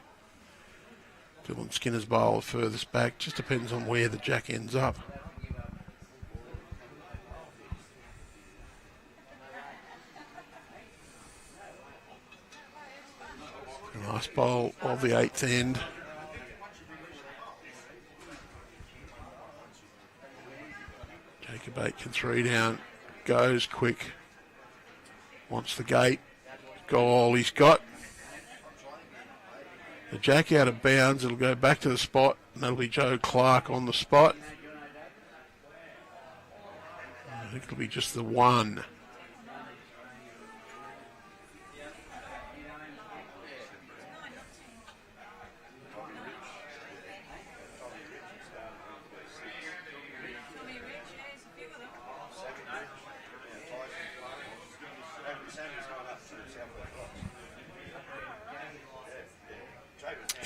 Dylan Skinner's bowl furthest back. Just depends on where the jack ends up. A nice bowl of the 8th end. Jacob Aitken 3 down, goes quick, wants the gate, got all he's got. The jack out of bounds, it'll go back to the spot, and that'll be Joe Clarke on the spot. I think it'll be just the 1.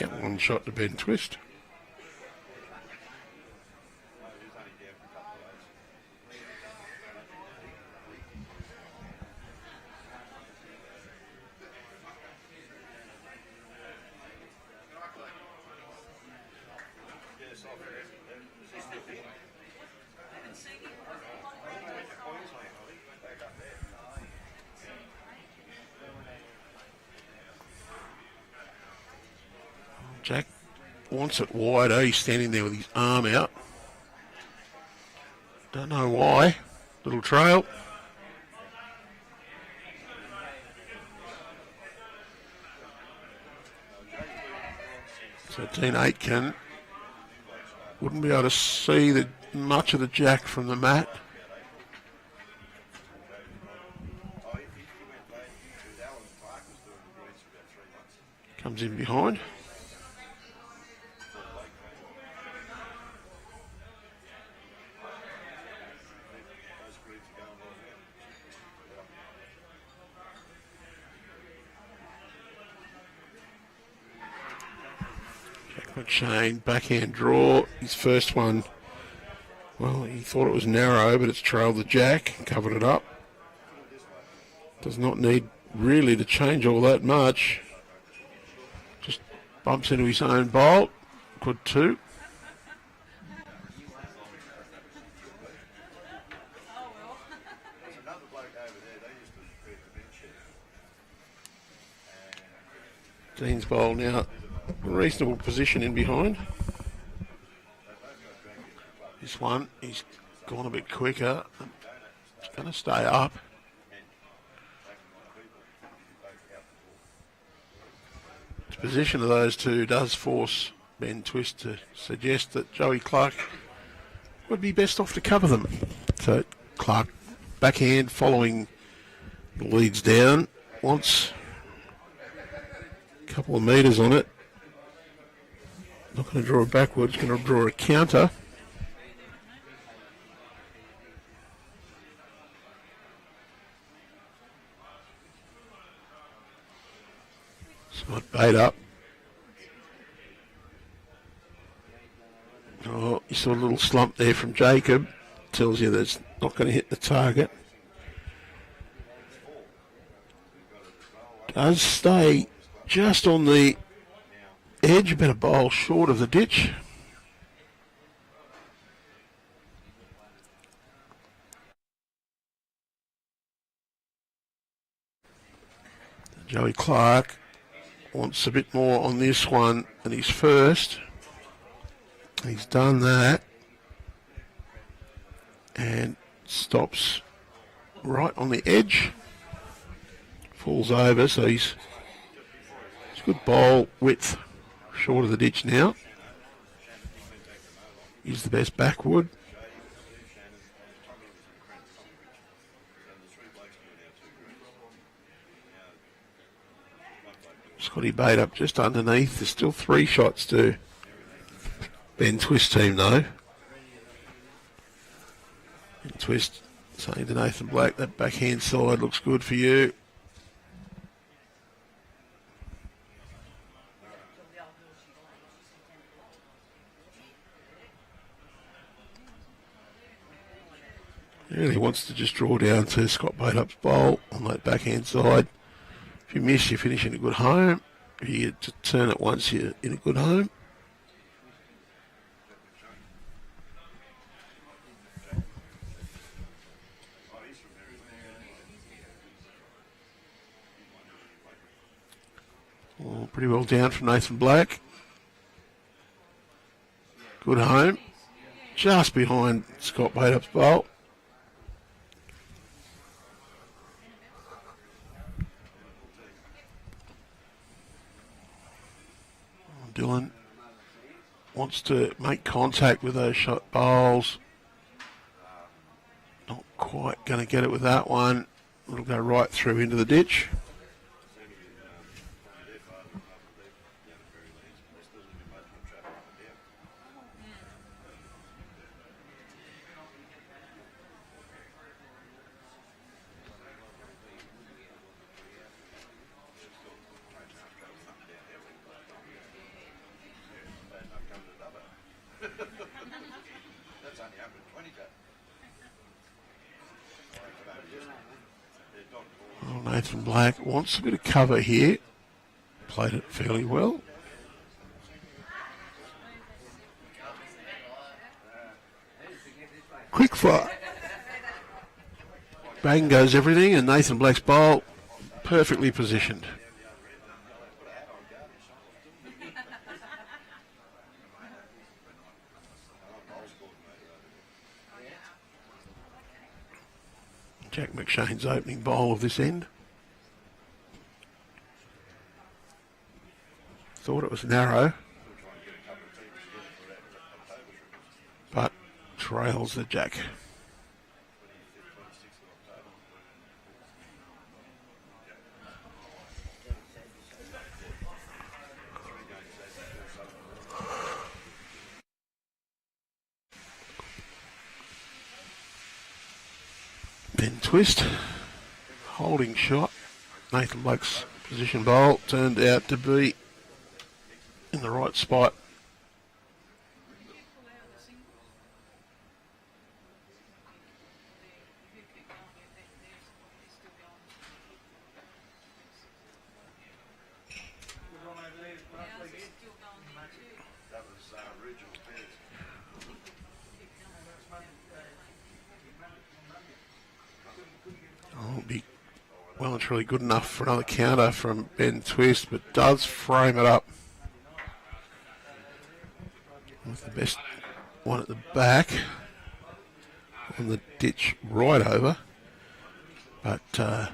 Yeah, one shot to Ben Twist. Jack wants it wider. He's standing there with his arm out. Don't know why. Little trail. So Dean Aitken wouldn't be able to see much of the jack from the mat. behind. McShane, backhand draw, his first one. Well, he thought it was narrow, but it's trailed the jack, covered it up. Does not need really to change all that much. Just bumps into his own bolt. Good two. Dean's bowl now. Reasonable position in behind. This one, he's gone a bit quicker. It's going to stay up. The position of those two does force Ben Twist to suggest that Joey Clarke would be best off to cover them. So Clarke, backhand, following the leads down, wants a couple of metres on it. Not going to draw it backwards, going to draw a counter. Smart bait up. Oh, you saw a little slump there from Jacob. Tells you that it's not going to hit the target. Does stay just on the edge, better bowl short of the ditch. Joey Clarke wants a bit more on this one than his first. He's done that and stops right on the edge. Falls over, so he's good bowl width. Short of the ditch now. He's the best backwood. Scotty Bateup just underneath. There's still 3 shots to Ben Twist team though. Ben Twist saying to Nathan Black, that backhand side looks good for you. Really wants to just draw down to Scott Bateup's bowl on that backhand side. If you miss, you finish in a good home. If you get to turn it once, you're in a good home. Oh, pretty well down from Nathan Black. Good home. Just behind Scott Bateup's bowl. Dylan wants to make contact with those shot bowls. Not quite going to get it with that one. It'll go right through into the ditch. Nathan Black wants a bit of cover here. Played it fairly well. Quick fire. Bang goes everything, and Nathan Black's bowl perfectly positioned. Jack McShane's opening bowl of this end. Thought it was narrow, but trails the jack. Then twist. Holding shot. Nathan Blake's position bowl turned out to be in the right spot. Won't be well and truly good enough for another counter from Ben Twist, but does frame it up with the best one at the back on the ditch right over. But Johnny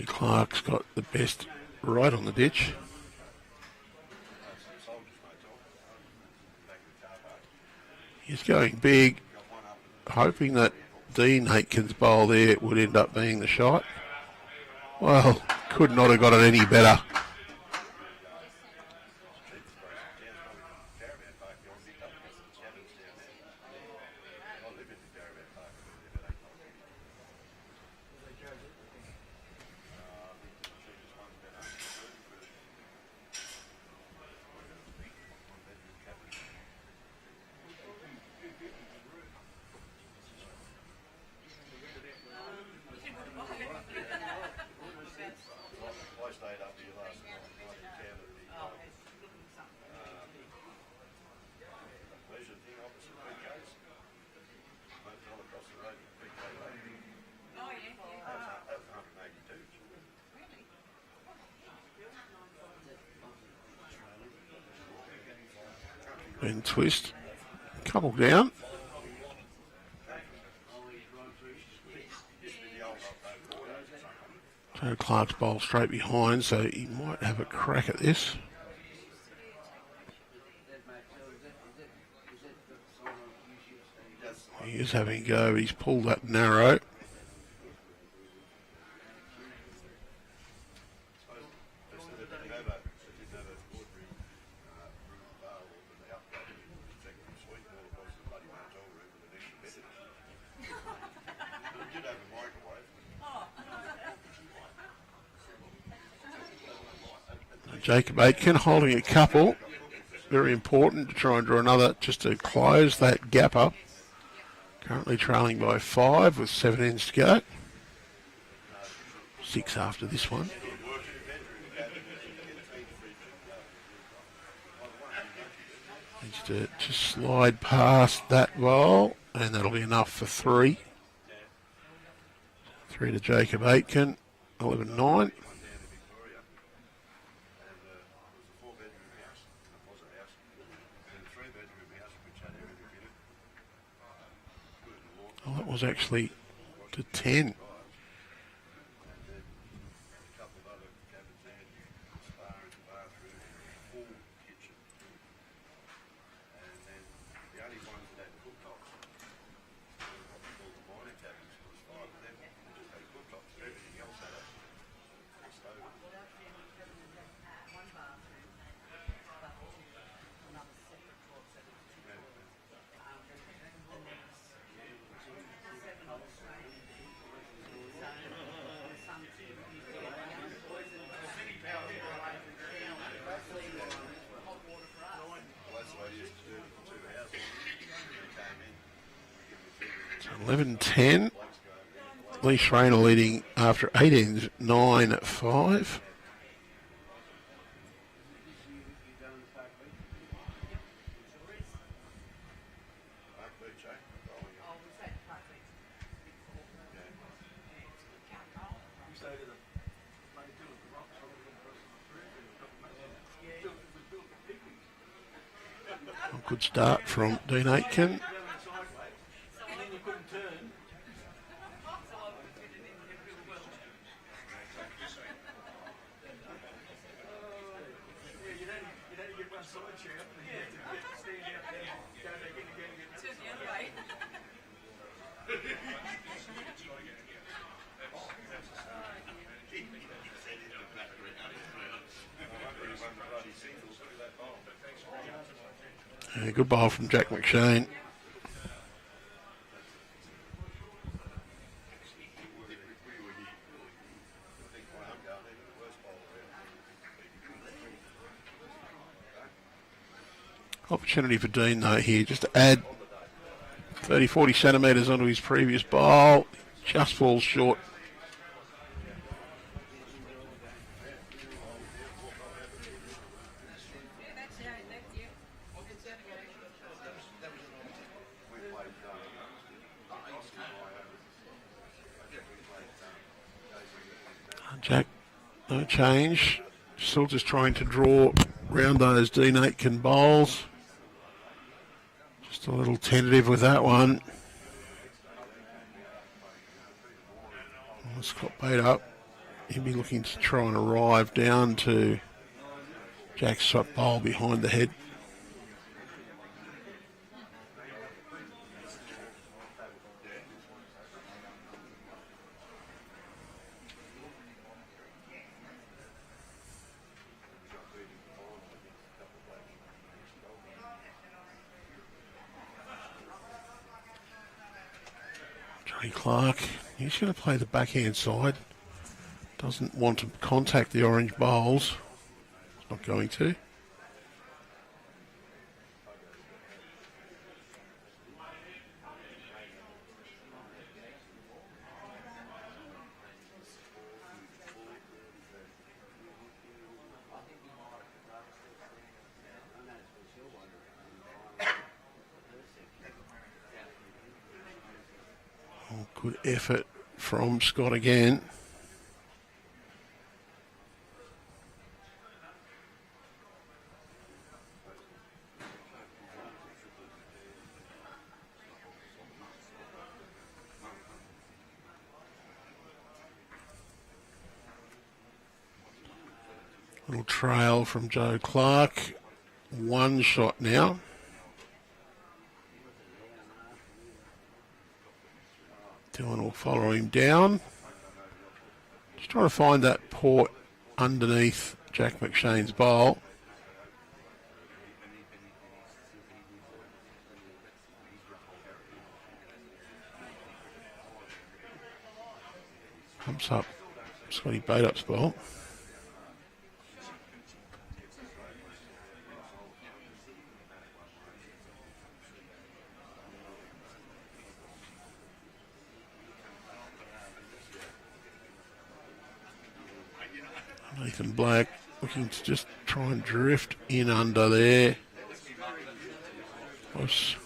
Clarke's got the best right on the ditch. He's going big, hoping that Dean Aitken's bowl there would end up being the shot. Well, could not have got it any better. Ben Twist, couple down. So Clarke's bowl straight behind, so he might have a crack at this. He is having a go, he's pulled that narrow. Jacob Aitken holding a couple. Very important to try and draw another just to close that gap up. Currently trailing by 5 with 7 ends to go. 6 after this one. Needs to just slide past that ball, and that'll be enough for 3. 3 to Jacob Aitken, 11-9. Well, that was actually to 10. So 11-10. Lee Schreiner leading after 8 ends, 9-5. Good start from Dean Aitken. Yeah, good ball from Jack McShane. Opportunity for Dean though here, just to add 30-40 centimetres onto his previous bowl. Just falls short. Jack, no change. Still just trying to draw round those Dean Aitken bowls. Just a little tentative with that one. Scott Bateup. He'll be looking to try and arrive down to Jack's shot bowl behind the head. Clarke, he's going to play the backhand side. Doesn't want to contact the orange bowls. He's not going to. Good effort from Scott again. Little trail from Joe Clarke. One shot now. Dylan will follow him down. Just trying to find that port underneath Jack McShane's bowl. Pumps up Scotty Bateup's bowl. Nathan Black looking to just try and drift in under there. Close.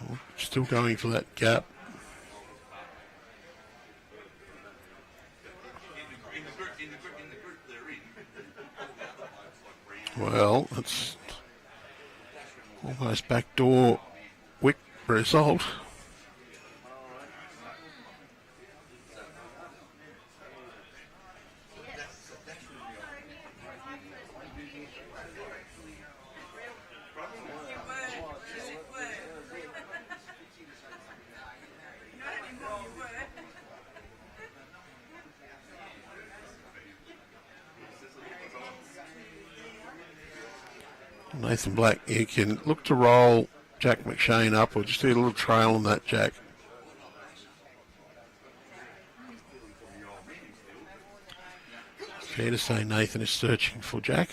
Oh, still going for that gap. Well, that's almost backdoor wick result. Nathan Black, you can look to roll Jack McShane up or just do a little trail on that Jack. Fair to say Nathan is searching for Jack.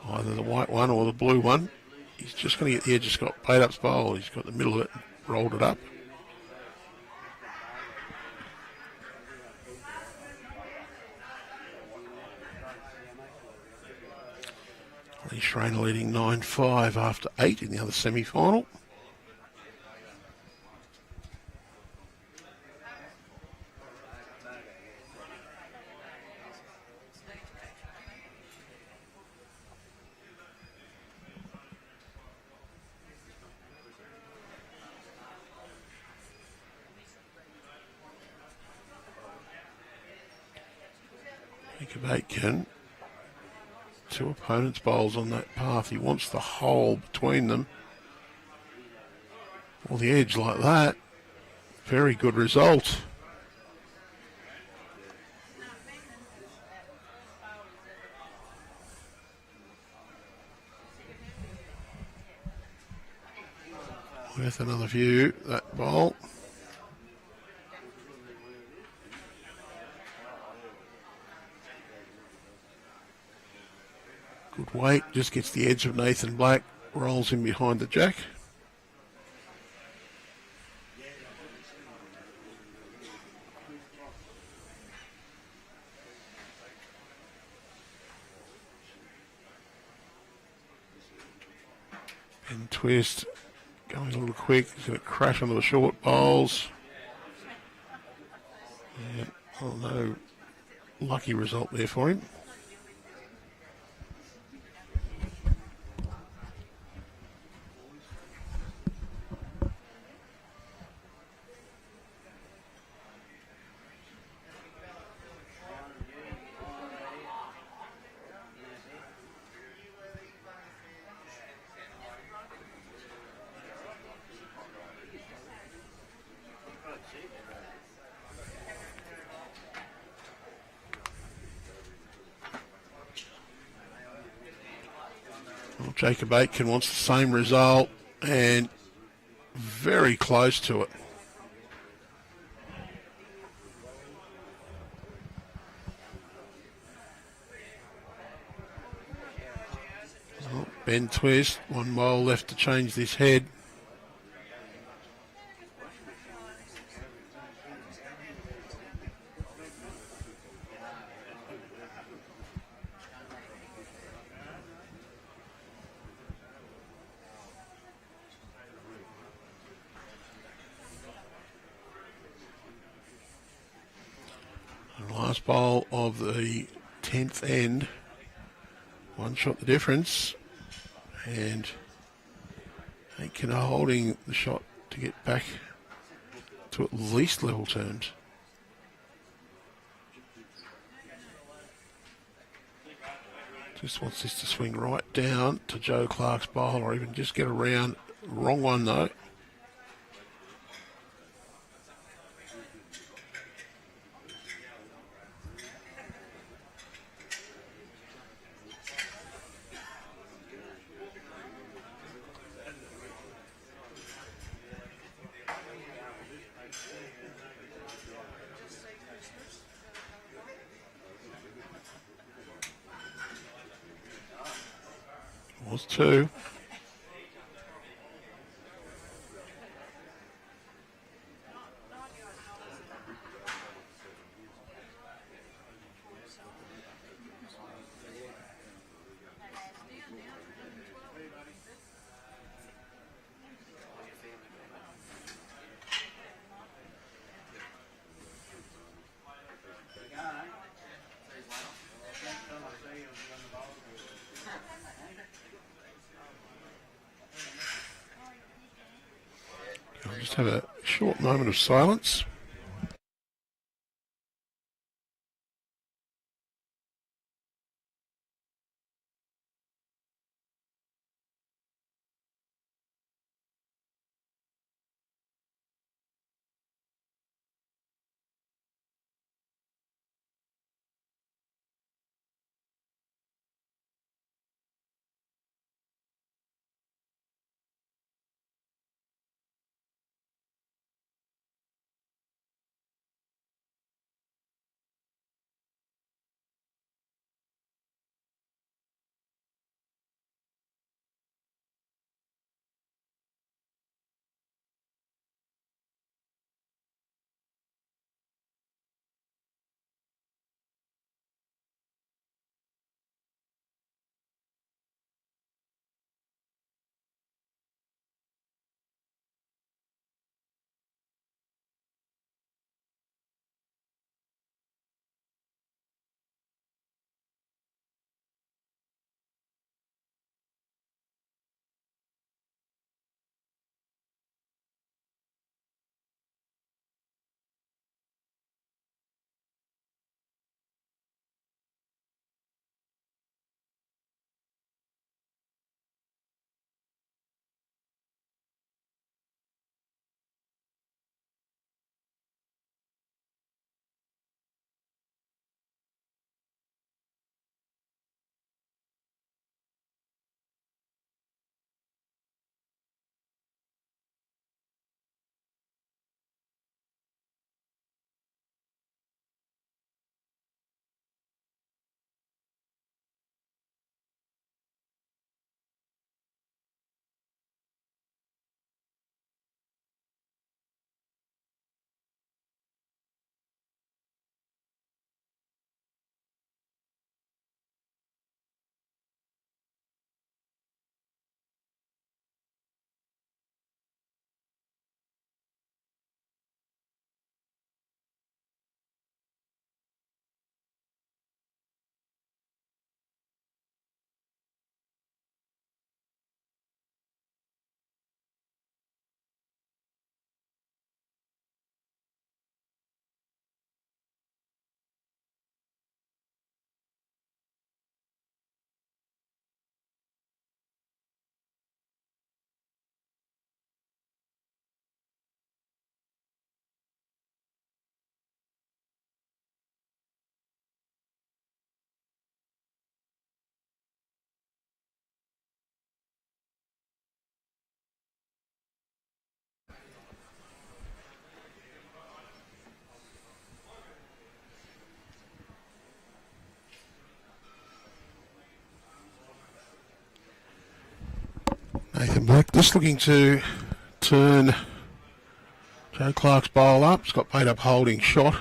Either the white one or the blue one. He's just going to get the edge of Scott Bateup's bowl. He's got the middle of it and rolled it up. McShane leading 9-5 after 8 in the other semi-final. Aitken. Two opponents' bowls on that path. He wants the hole between them. Or the edge like that. Very good result. Worth another view, that bowl. Good weight, just gets the edge of Nathan Black, rolls in behind the jack. And twist, going a little quick, he's going to crash onto the short bowls. Yeah, well, no lucky result there for him. Well, Jacob Aitken wants the same result and very close to it. Well, Ben twist, 1 mile left to change this head. Last bowl of the 10th end. 1 shot the difference. And Aitken are holding the shot to get back to at least level terms. Just wants this to swing right down to Joe Clarke's bowl or even just get around. Wrong one though. Was 2. I'll just have a short moment of silence. Nathan Black just looking to turn Joe Clarke's bowl up. It's got Bateup holding shot.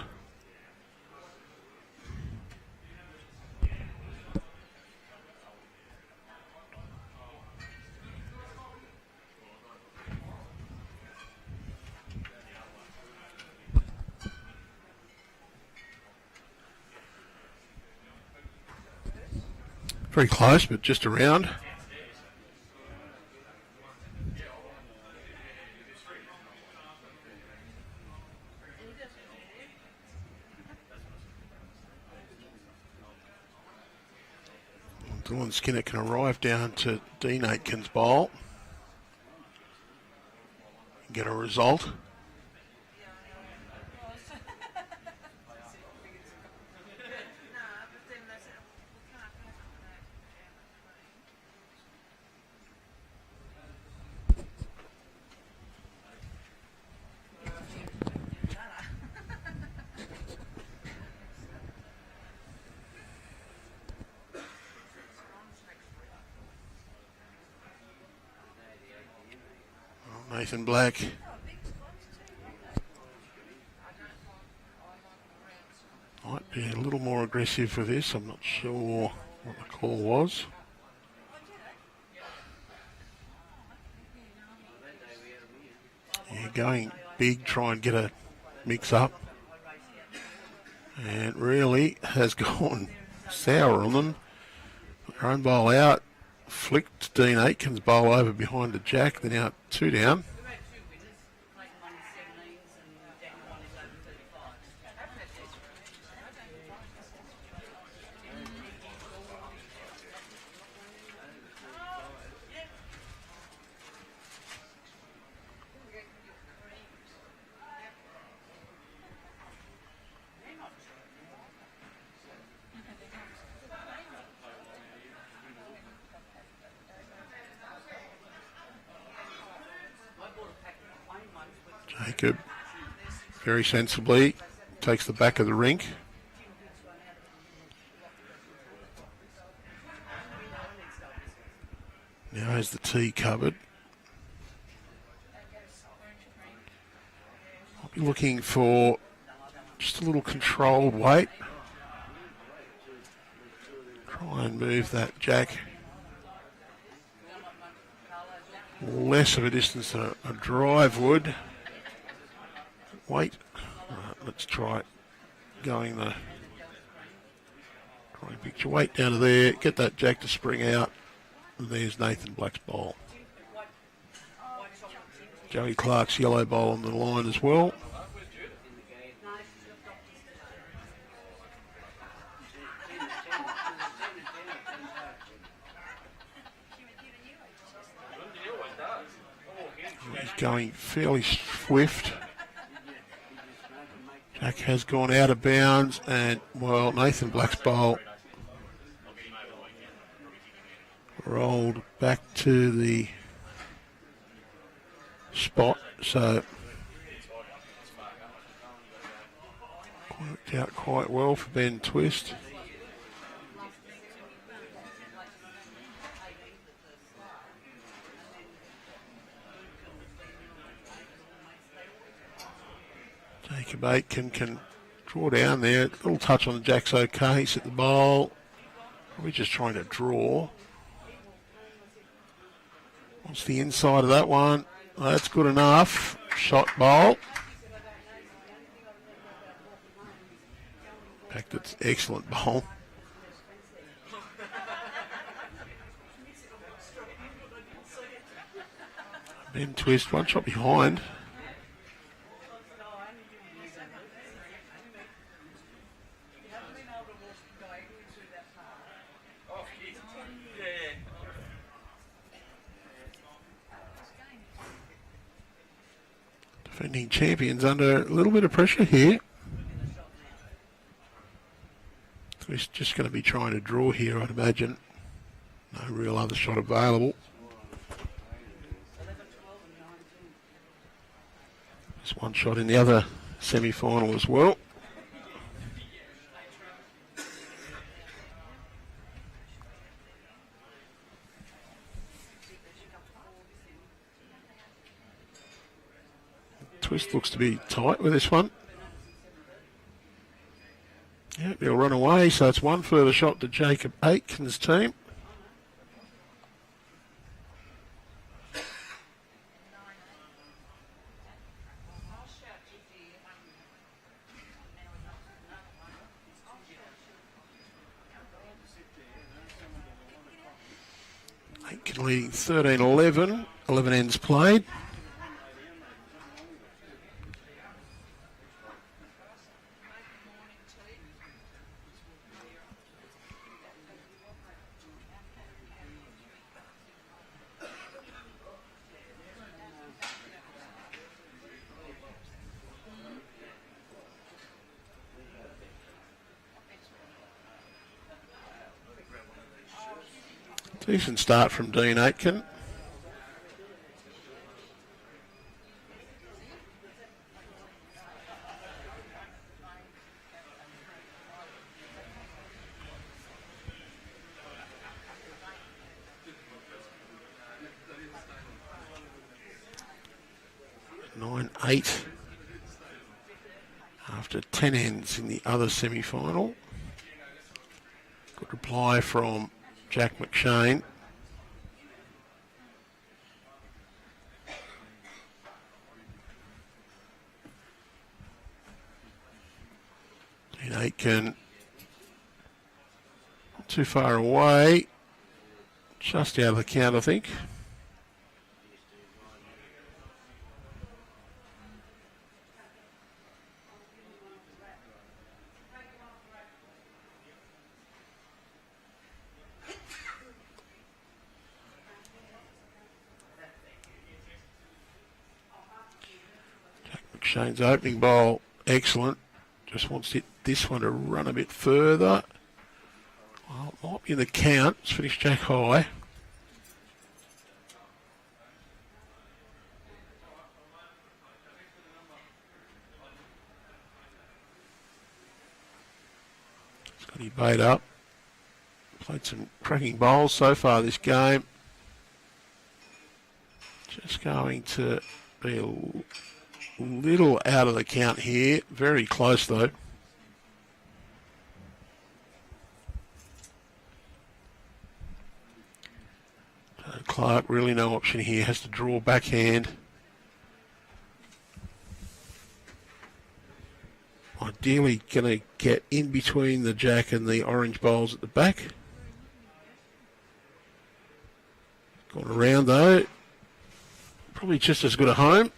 Very close, but just around. Dylan Skinner can arrive down to Dean Aitken's bowl. Get a result. Nathan Black. Might be a little more aggressive for this. I'm not sure what the call was. Yeah, going big, try and get a mix up. And really has gone sour on them. Their own bowl out. Flicked Dean Aitken's bowl over behind the jack. They're now 2 down. Jacob very sensibly takes the back of the rink. Now has the tee covered. I'll be looking for just a little controlled weight. Try and move that jack less of a distance than a drive would. Wait, right, let's try it. Going the try and picture weight down to there, get that jack to spring out, and there's Nathan Black's bowl. Joey Clarke's yellow bowl on the line as well. He's going fairly swift. Jack has gone out of bounds, and, well, Nathan Black's bowl rolled back to the spot, so worked out quite well for Ben Twist. Jacob Aitken can draw down there. A little touch on the jack's okay. He's at the bowl. We're just trying to draw. Wants the inside of that one. That's good enough. Shot bowl. In fact, it's excellent bowl. Ben Twist, one shot behind. Defending champions under a little bit of pressure here. He's just going to be trying to draw here, I'd imagine. No real other shot available. There's one shot in the other semi-final as well. Twist looks to be tight with this one. Yep, he'll run away, so it's one further shot to Jacob Aitken's team. Aitken leading 13-11, 11 ends played. Decent start from Dean Aitken. Nine, 8 after 10 ends in the other semi-final. Good reply from Jack McShane. Dean Aitken not too far away, just out of the count, I think. Shane's opening bowl, excellent. Just wants this one to run a bit further. Well, might be in the count. It's finished Jack high. Scotty Bateup. Played some cracking bowls so far this game. Just going to be a little out of the count here. Very close though. Clarke, really no option here. Has to draw backhand. Ideally going to get in between the jack and the orange bowls at the back. Gone around though. Probably just as good a home.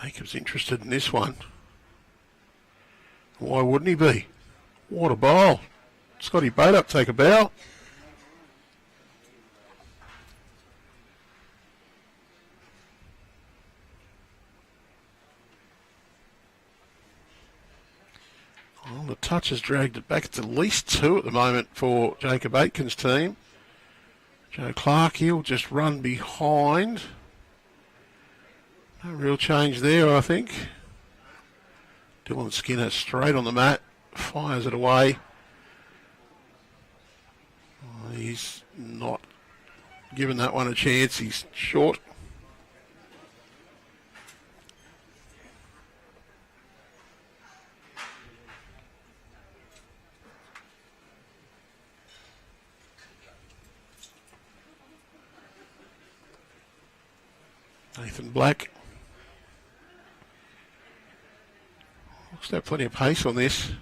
Jacob's interested in this one. Why wouldn't he be? What a bowl. Scotty Bateup take a bow. Well, the touch has dragged it back. It's at least 2 at the moment for Jacob Aitken's team. Joe Clarke, he'll just run behind. No real change there, I think. Dylan Skinner straight on the mat, fires it away. Oh, he's not given that one a chance. He's short. Nathan Black. Looks to have plenty of pace on this.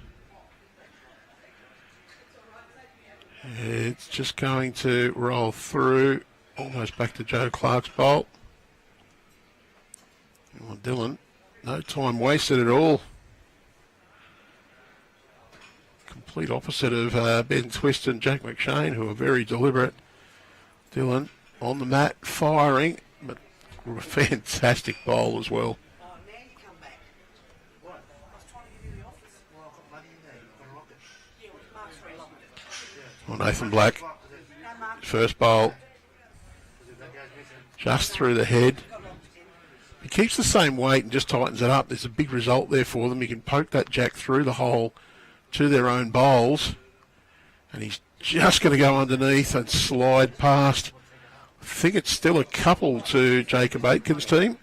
It's just going to roll through, almost back to Joe Clarke's bowl. Oh, Dylan, no time wasted at all. Complete opposite of Ben Twist and Jack McShane, who are very deliberate. Dylan on the mat, firing, but a fantastic bowl as well. Well, Nathan Black, first bowl, just through the head. He keeps the same weight and just tightens it up. There's a big result there for them. You can poke that jack through the hole to their own bowls, and he's just going to go underneath and slide past. I think it's still a couple to Jacob Aitken's team.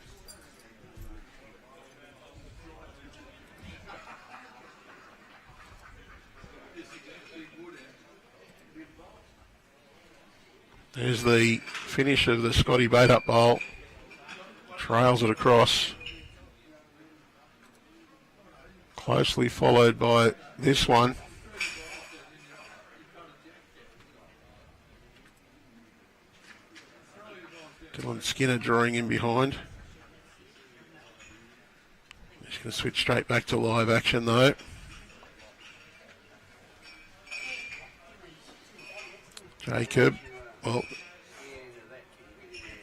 There's the finish of the Scotty Bateup bowl. Trails it across. Closely followed by this one. Dylan Skinner drawing in behind. Just going to switch straight back to live action though. Jacob, well,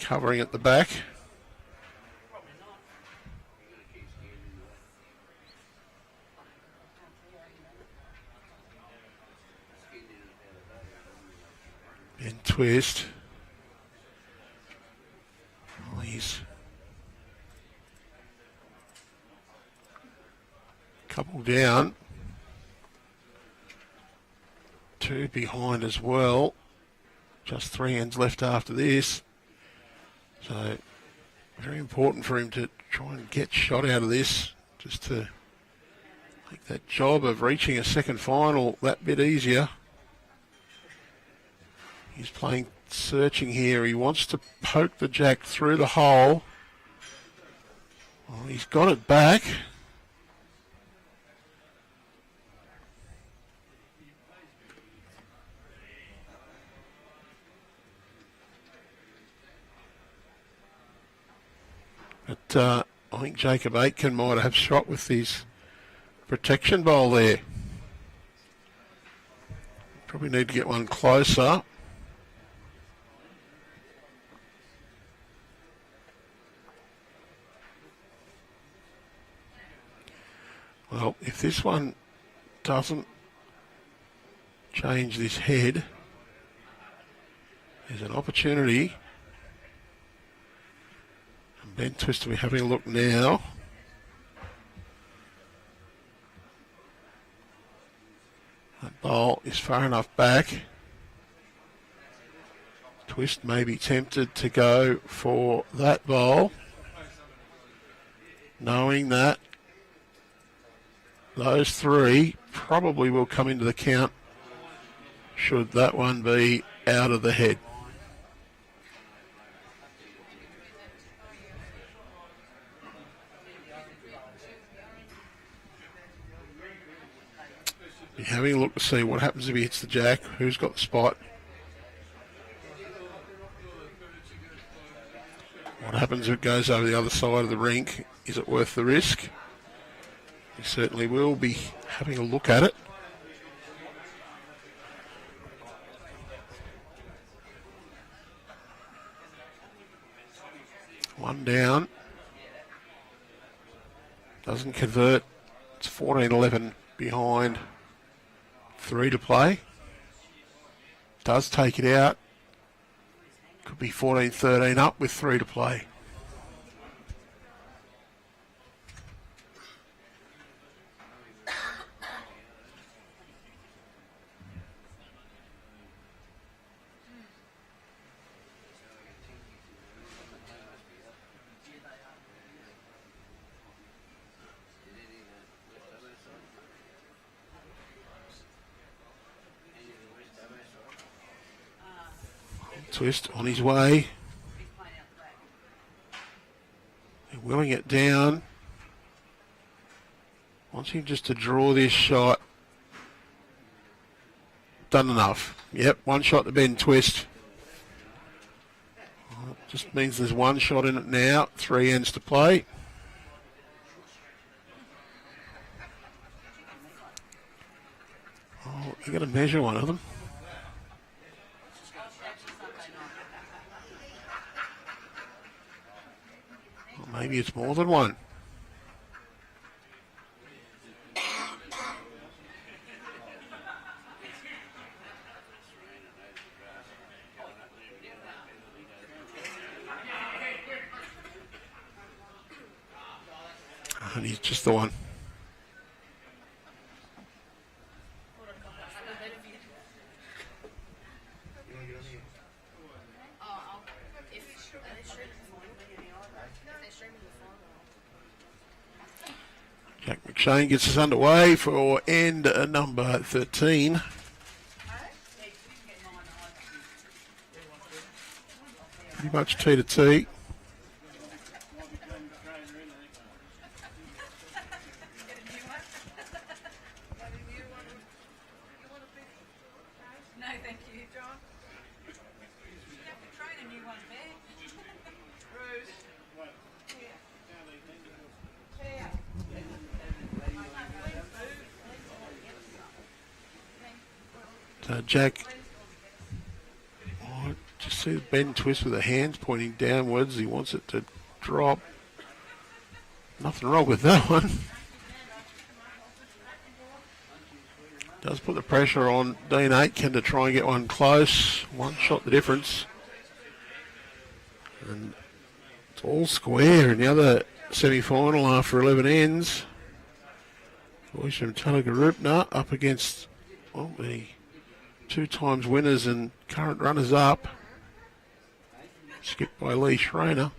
covering at the back. And twist. Oh, he's couple down. Two behind as well. Just 3 ends left after this. So very important for him to try and get shot out of this, just to make that job of reaching a second final that bit easier. He's playing searching here. He wants to poke the jack through the hole. Well, he's got it back. But I think Jacob Aitken might have shot with his protection bowl there. Probably need to get one closer. Well, if this one doesn't change this head, there's an opportunity. And Ben Twist will be having a look now. That bowl is far enough back. Twist may be tempted to go for that bowl, knowing that those three probably will come into the count should that one be out of the head. Be having a look to see what happens if he hits the jack, who's got the spot. What happens if it goes over the other side of the rink? Is it worth the risk? He certainly will be having a look at it. One down. Doesn't convert. It's 14-11 behind. 3 to play. Does take it out. Could be 14-13 up with 3 to play. Twist on his way. They're willing it down. Wants him just to draw this shot. Done enough. Yep, one shot to Ben Twist. Well, it just means there's one shot in it now. 3 ends to play. Oh, you've got to measure one of them. Maybe it's more than one. And he's just the one. McShane gets us underway for end number 13. Pretty much T to T. So Jack, just see the bend twist with the hands pointing downwards. He wants it to drop. Nothing wrong with that one. Does put the pressure on Dean Aitken to try and get one close. One shot the difference. And it's all square in the other semi-final after 11 ends. Boys from Tullagarupna up against the 2 times winners and current runners up. Skipped by Lee Schreiner.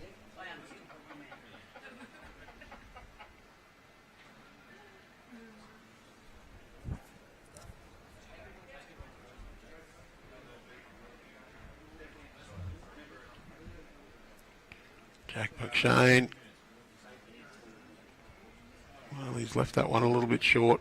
Jack McShane. Well, he's left that one a little bit short.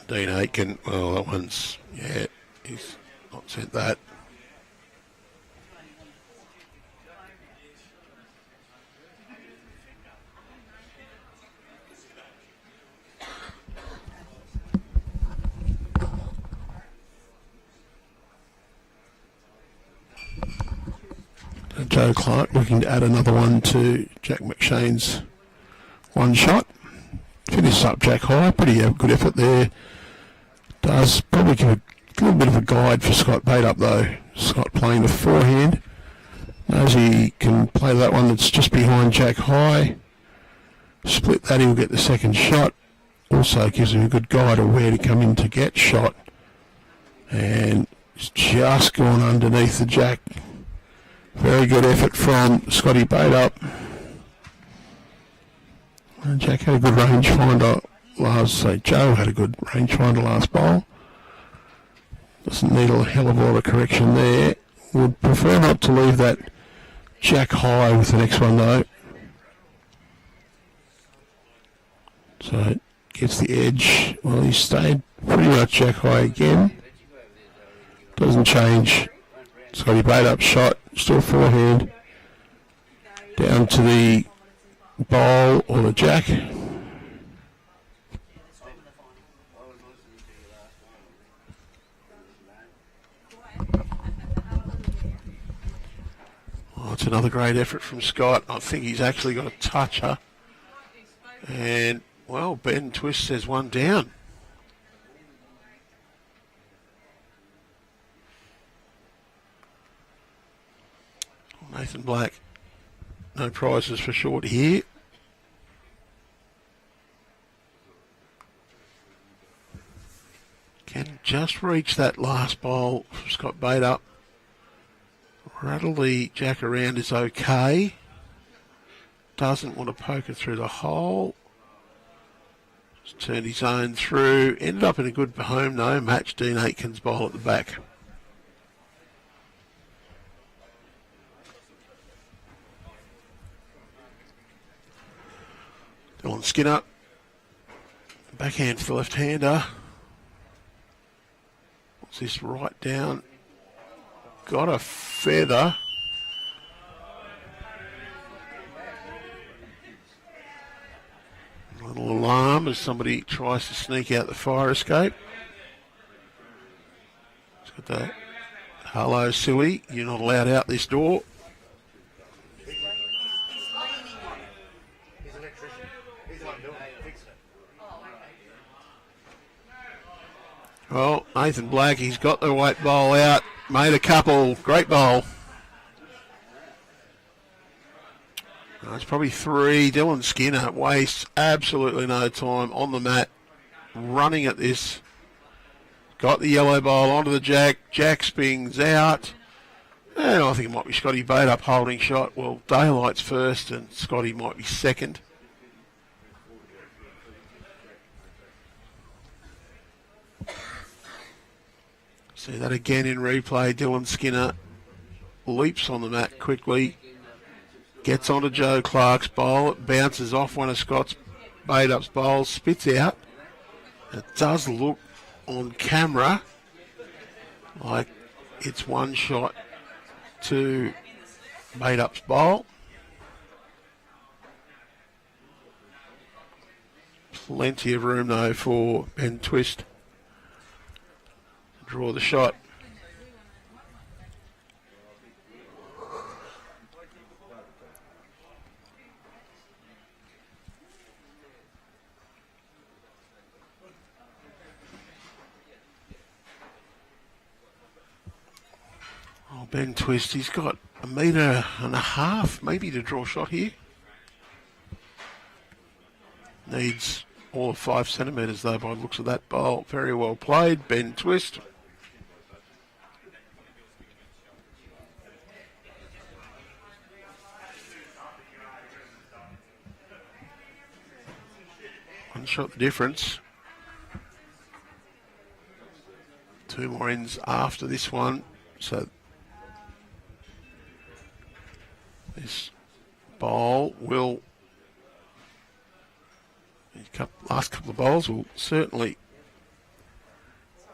Dean Aitken, well, that one's, yeah, he's not sent that. Joe Clarke looking to add another one to Jack McShane's one shot. Finishes up Jack high, pretty good effort there. Does probably give a little bit of a guide for Scott Bateup though. Scott playing the forehand. Knows he can play that one that's just behind Jack high. Split that, he'll get the second shot. Also gives him a good guide of where to come in to get shot. And it's just gone underneath the Jack. Very good effort from Scotty Bateup. And Jack had a good rangefinder Joe had a good rangefinder last bowl. Doesn't need a hell of a lot of correction there. Would prefer not to leave that Jack high with the next one though. So gets the edge. Well, he stayed pretty much Jack high again. Doesn't change. Scotty Bateup shot. Still forehand. Down to the bowl or the Jack. Oh, it's another great effort from Scott. I think he's actually got a toucher. And, well, Ben Twist says one down. Nathan Black, no prizes for short here. Can just reach that last bowl from Scott Bateup. Rattle the Jack around is okay. Doesn't want to poke it through the hole. Just turned his own through. Ended up in a good home though. Matched Dean Aitken's bowl at the back. Dylan Skinner. Backhand for the left-hander. What's this right down? Got a feather. A little alarm as somebody tries to sneak out the fire escape. It's got the hello silly, you're not allowed out this door. Well, Nathan Black, he's got the white bowl out, made a couple, great bowl. It's probably 3. Dylan Skinner wastes absolutely no time on the mat, running at this. Got the yellow ball onto the jack. Jack spins out. And I think it might be Scotty Bateup holding shot. Well, Daylight's first and Scotty might be second. See that again in replay. Dylan Skinner leaps on the mat quickly. Gets onto Joe Clarke's bowl. It bounces off one of Scott's Bateup's bowls. Spits out. It does look on camera like it's one shot to Bateup's bowl. Plenty of room though for Ben Twist to draw the shot. Oh, Ben Twist, he's got 1.5 meters maybe to draw a shot here. Needs all of 5 centimetres though by the looks of that bowl. Very well played, Ben Twist. One shot the difference. 2 more ends after this one. So this bowl will, last couple of bowls will certainly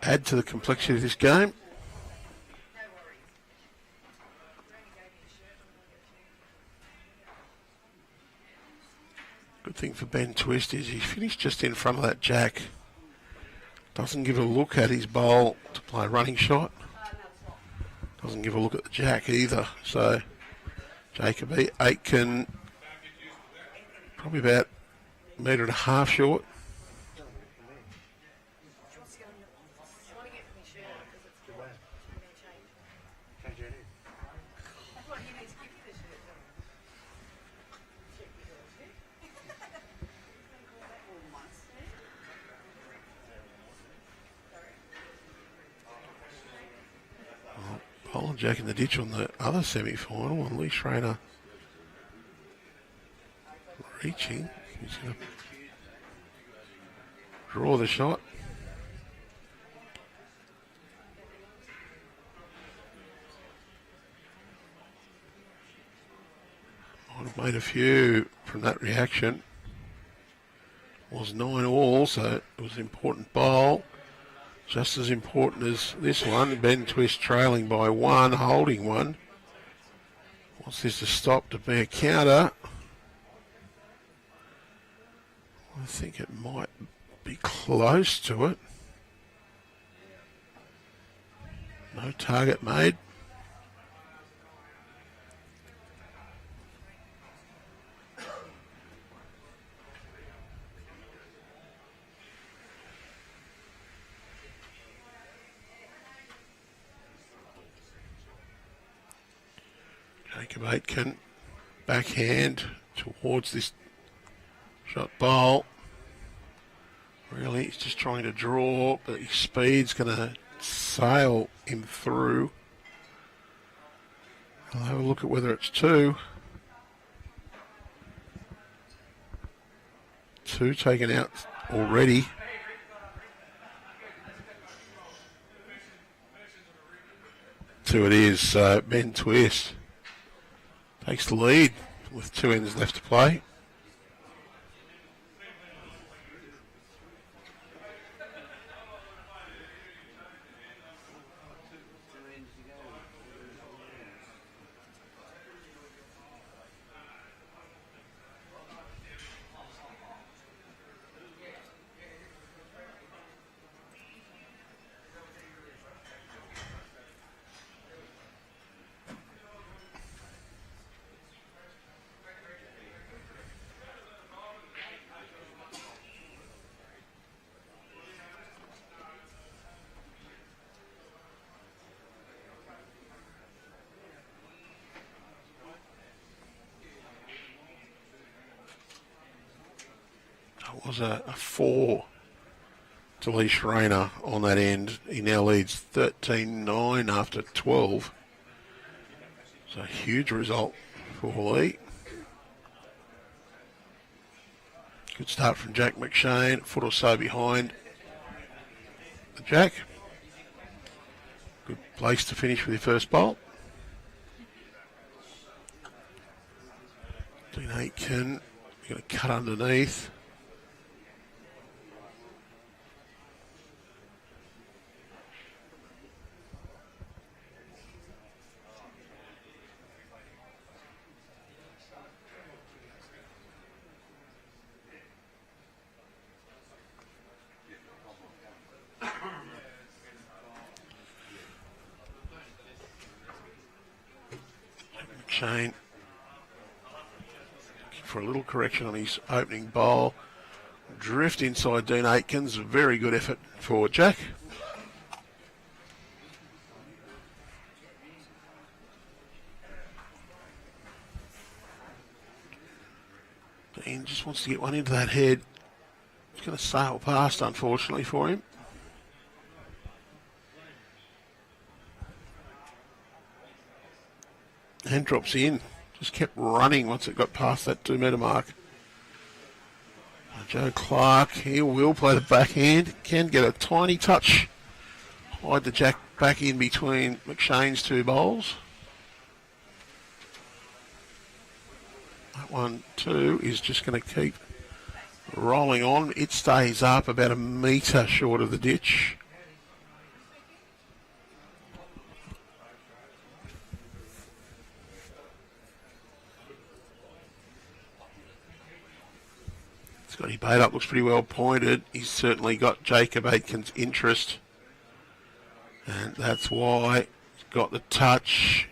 add to the complexity of this game. Good thing for Ben Twist is he finished just in front of that jack. Doesn't give a look at his bowl to play a running shot. Doesn't give a look at the jack either. So Jacob Aitken probably about 1.5 meters short. Bowling Jack in the ditch on the other semi-final, and Lee Schrainer reaching. He's going to draw the shot. Might have made a few from that reaction. It was 9 all, so it was an important bowl. Just as important as this one. Ben Twist trailing by 1, holding 1. Wants this to stop to be a counter. I think it might be close to it. No target made. Jacob Aitken, backhand towards this shot bowl. Really, he's just trying to draw, but his speed's going to sail him through. I'll have a look at whether it's 2. 2 taken out already. Two it is, so Ben Twist takes the lead with 2 ends left to play. It was a 4 to Lee Schreiner on that end. He now leads 13-9 after 12. So a huge result for Lee. Good start from Jack McShane, a foot or so behind the Jack. Good place to finish with your first bolt. Dean Aitken, you're going to cut underneath. McShane for a little correction on his opening bowl. Drift inside Dean Aitkins. Very good effort for Jack. Dean just wants to get one into that head. It's going to sail past, unfortunately, for him. And drops in. Just kept running once it got past that 2 metre mark. Joe Clarke, he will play the backhand. Can get a tiny touch. Hide the Jack back in between McShane's 2 bowls. That 1-2 is just going to keep rolling on. It stays up about a metre short of the ditch. Scotty Bateup looks pretty well pointed. He's certainly got Jacob Aitken's interest. And that's why he's got the touch.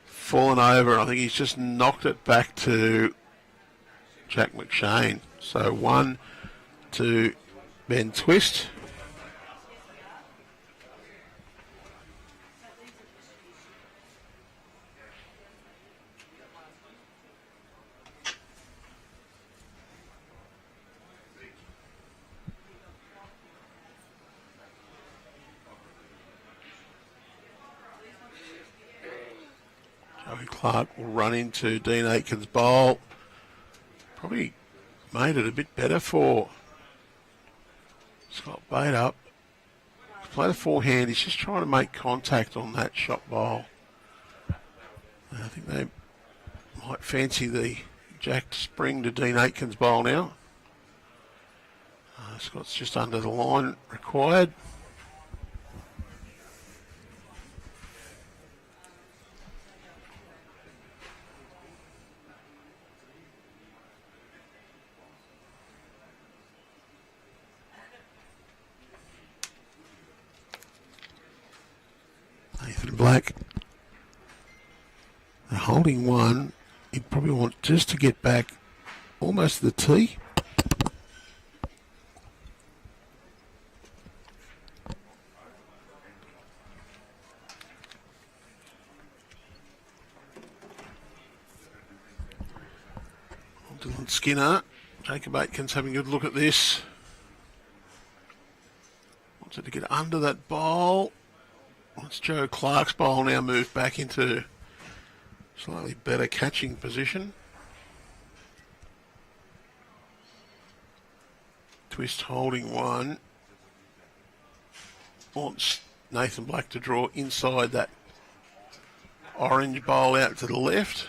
Fallen over. I think he's just knocked it back to Jack McShane. So 1 to Ben Twist. Clarke will run into Dean Aitken's bowl. Probably made it a bit better for Scott Bateup. Play the forehand. He's just trying to make contact on that shot bowl. I think they might fancy the Jack spring to Dean Aitken's bowl now. Scott's just under the line required. Black, they're holding 1. You probably want just to get back almost to the tee. Dylan Skinner, Jacob Aitken's having a good look at this. Wants it to get under that bowl. Once Joe Clarke's bowl now moved back into slightly better catching position. Twist holding 1. Wants Nathan Black to draw inside that orange bowl out to the left.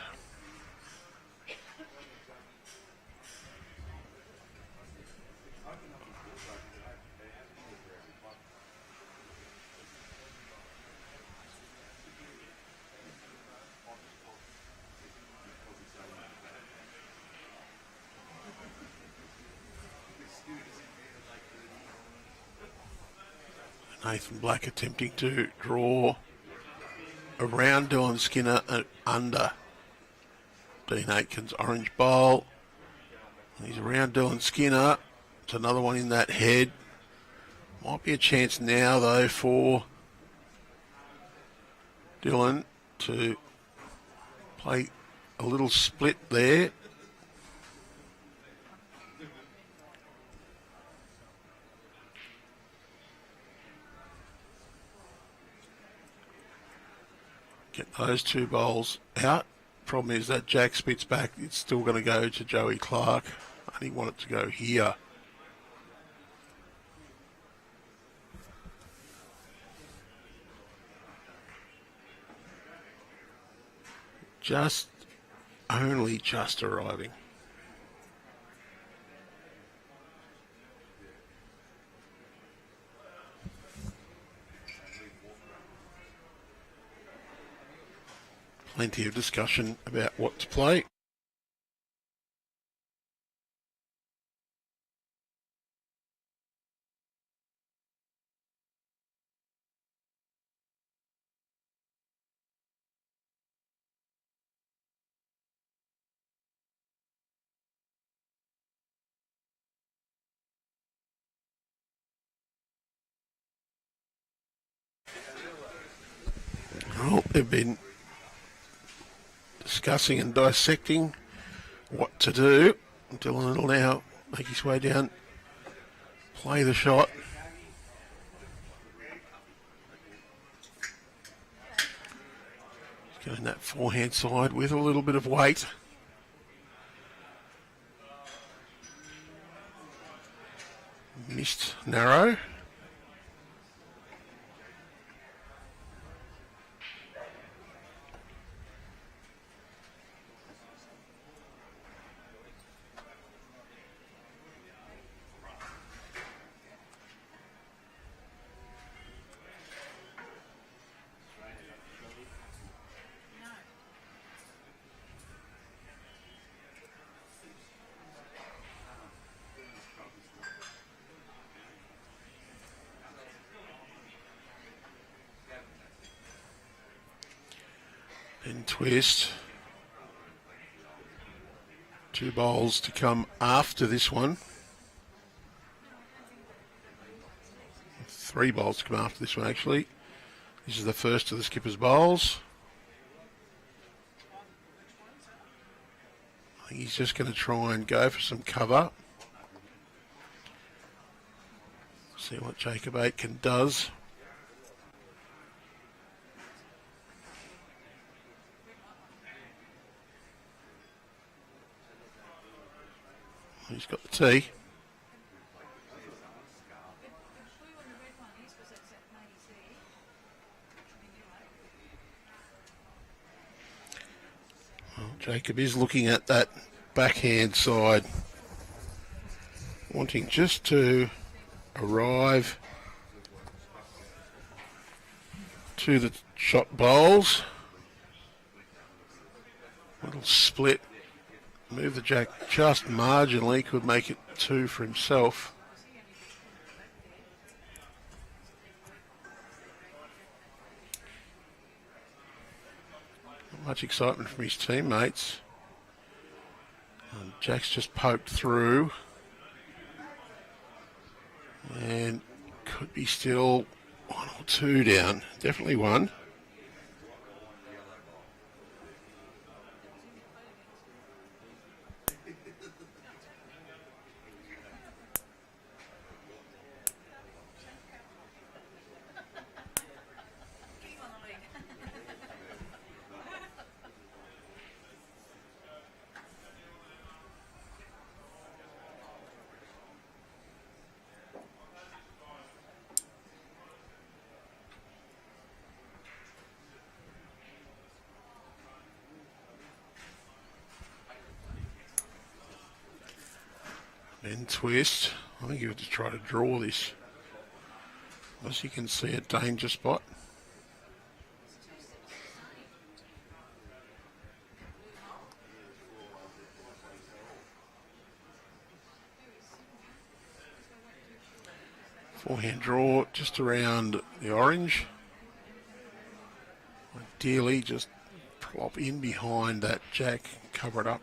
Nathan Black attempting to draw around Dylan Skinner and under Dean Aitken's orange bowl. He's around Dylan Skinner. It's another one in that head. Might be a chance now, though, for Dylan to play a little split there. those two bowls out. Problem is that Jack spits back. It's still going to go to Joey Clarke. I only want it to go here. Only just arriving. Plenty of discussion about what to play. Well, they've been discussing and dissecting what to do. Dylan will now make his way down, play the shot. He's going that forehand side with a little bit of weight. Missed narrow. Then twist. Two bowls to come after this one. Three bowls to come after this one, actually. This is the first of the skipper's bowls. I think he's just going to try and go for some cover. See what Jacob Aitken does. He's got the tee. Well, Jacob is looking at that backhand side, wanting just to arrive to the shot bowls. Little split. Move the jack just marginally, could make it two for himself. Not much excitement from his teammates. And Jack's just poked through. And could be still one or two down. Definitely one. Then twist. I think you have to try to draw this. As you can see, a danger spot. Forehand draw just around the orange. Ideally, just plop in behind that jack, cover it up.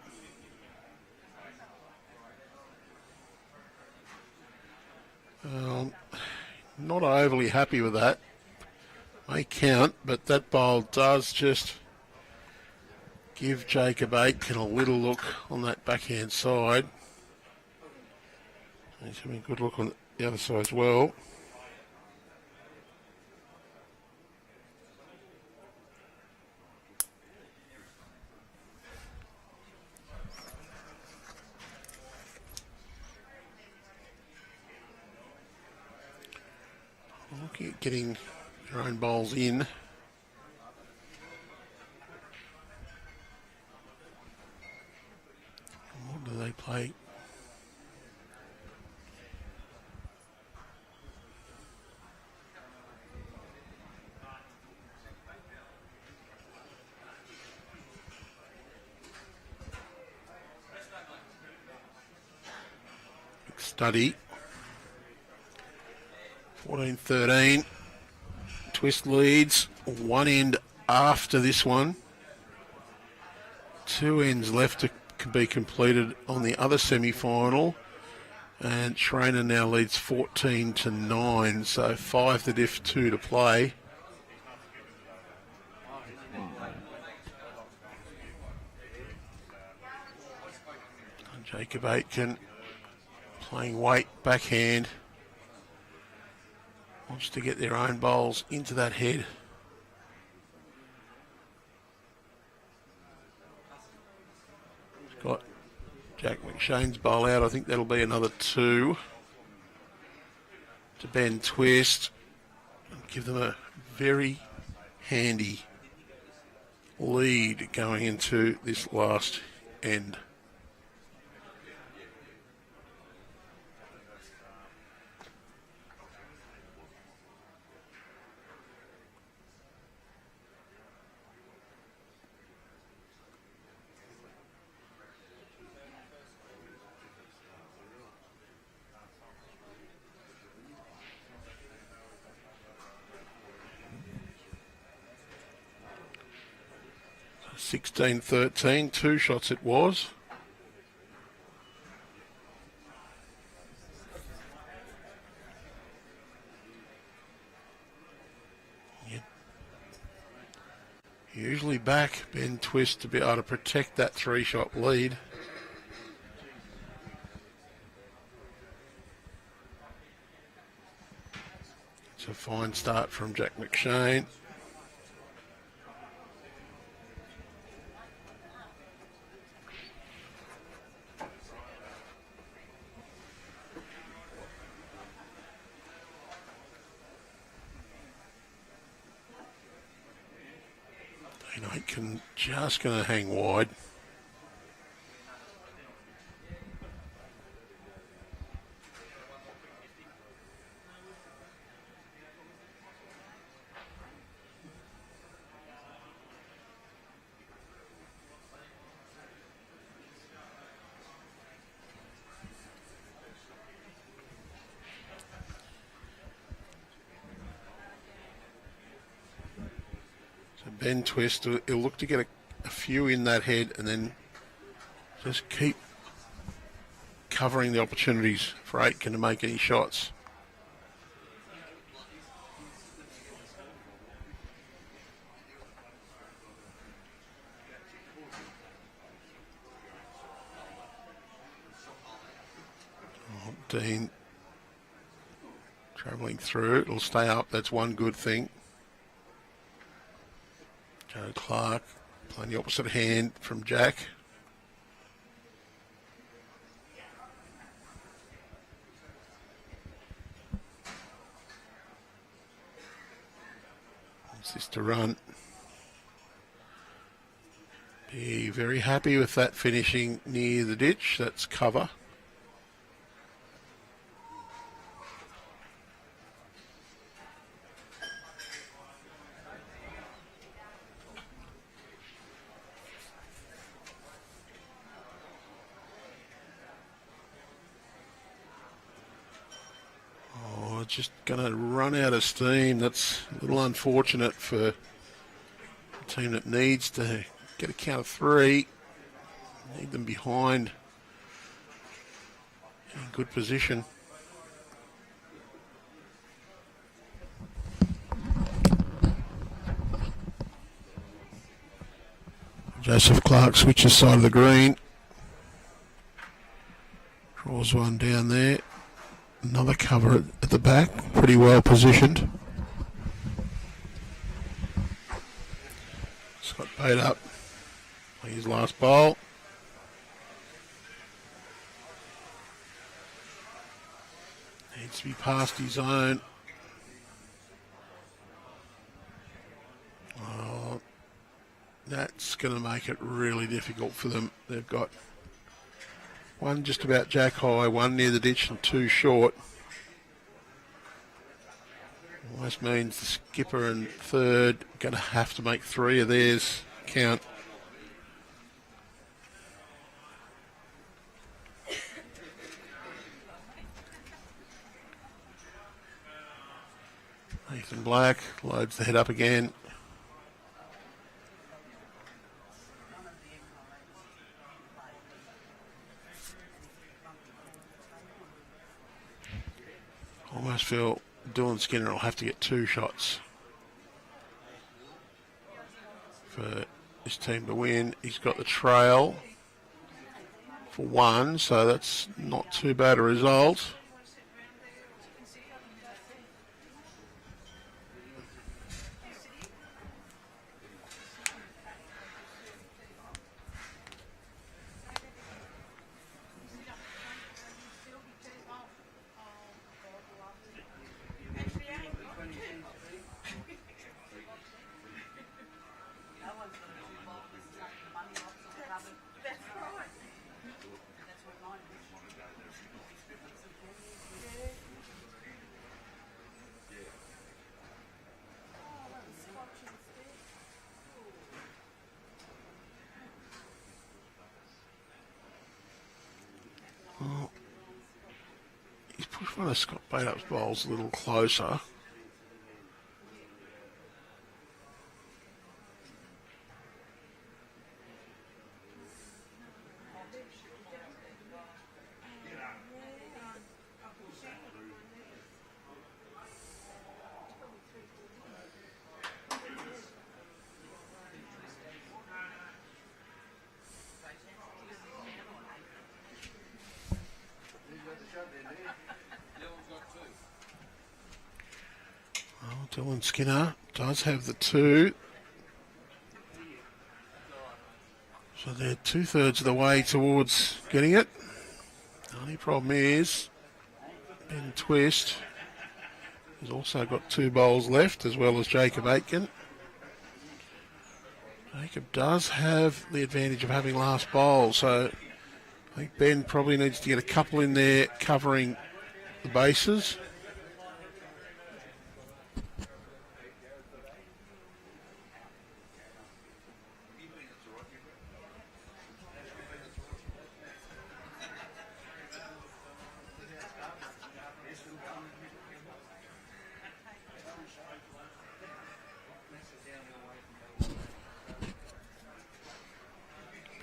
Not overly happy with that. May count, but that bowl does just give Jacob Aitken a little look on that backhand side. He's having a good look on the other side as well. Looking at getting their own bowls in. What do they play? Study. 14-13. Twist leads. One end after this one. Two ends left to be completed on the other semi-final. And Schraner now leads 14-9. So 5 the diff, 2 to play. Jacob Aitken playing weight backhand. Wants to get their own bowls into that head. He's got Jack McShane's bowl out. I think that'll be another 2 to Ben Twist. And give them a very handy lead going into this last end. So 16-13, 2 shots it was. Usually back Ben Twist to be able to protect that 3-shot lead. It's a fine start from Jack McShane. Aitken just going to hang wide. Ben Twist, he'll look to get a few in that head and then just keep covering the opportunities for Aitken to make any shots. Oh, Dean travelling through, it'll stay up, that's one good thing. Clarke playing the opposite hand from Jack. Wants this to run. Be very happy with that finishing near the ditch. That's cover. Just going to run out of steam. That's a little unfortunate for a team that needs to get a count of 3. Need them behind in good position. Joseph Clarke switches side of the green. Draws one down there. Another cover at the back, pretty well positioned. Scott Bateup, his last bowl. Needs to be past his own. going to make it really difficult for them. They've got one just about jack high, one near the ditch and two short. Almost means the skipper and third going to have to make three of theirs count. Nathan Black loads the head up again. Almost feel Dylan Skinner will have to get two shots for his team to win. He's got the trail for one, so that's not too bad a result. He's pushed one of Scott Batup's bowls a little closer. Dylan Skinner does have the two. So they're 2/3 of the way towards getting it. The only problem is Ben Twist has also got two bowls left, as well as Jacob Aitken. Jacob does have the advantage of having last bowl, so I think Ben probably needs to get a couple in there covering the bases.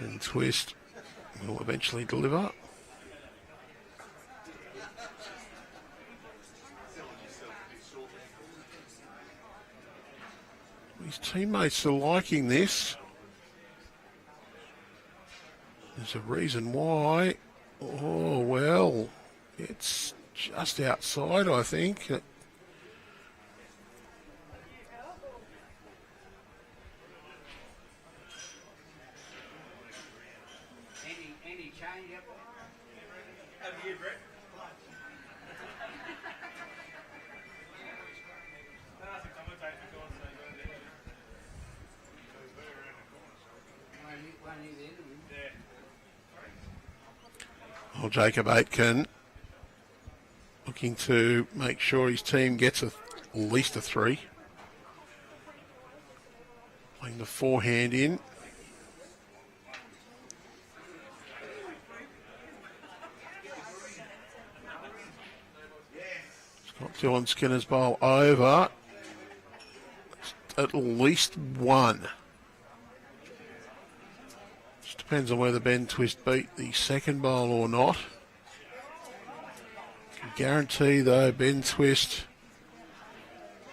Ben Twist will eventually deliver. His teammates are liking this. There's a reason why. Oh, well, it's just outside, I think. Well, Jacob Aitken looking to make sure his team gets at least a three. Playing the forehand in. Got Dylan Skinner's bowl over. At least one. Just depends on whether Ben Twist beat the second bowl or not. Can guarantee though, Ben Twist,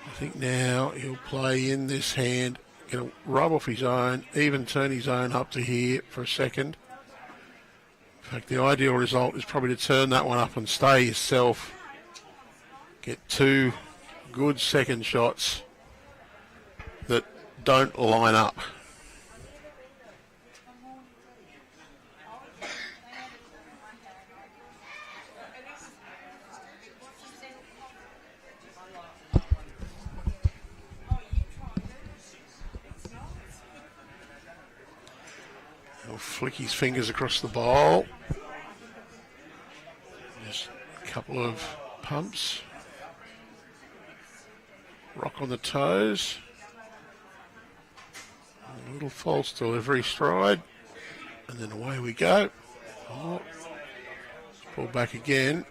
I think now he'll play in this hand, going to rub off his own, even turn his own up to here for a second. In fact, the ideal result is probably to turn that one up and stay yourself. Get two good second shots that don't line up. flick his fingers across the bowl. Just a couple of pumps. Rock on the toes. A little false delivery stride. And then away we go. Oh, pull back again.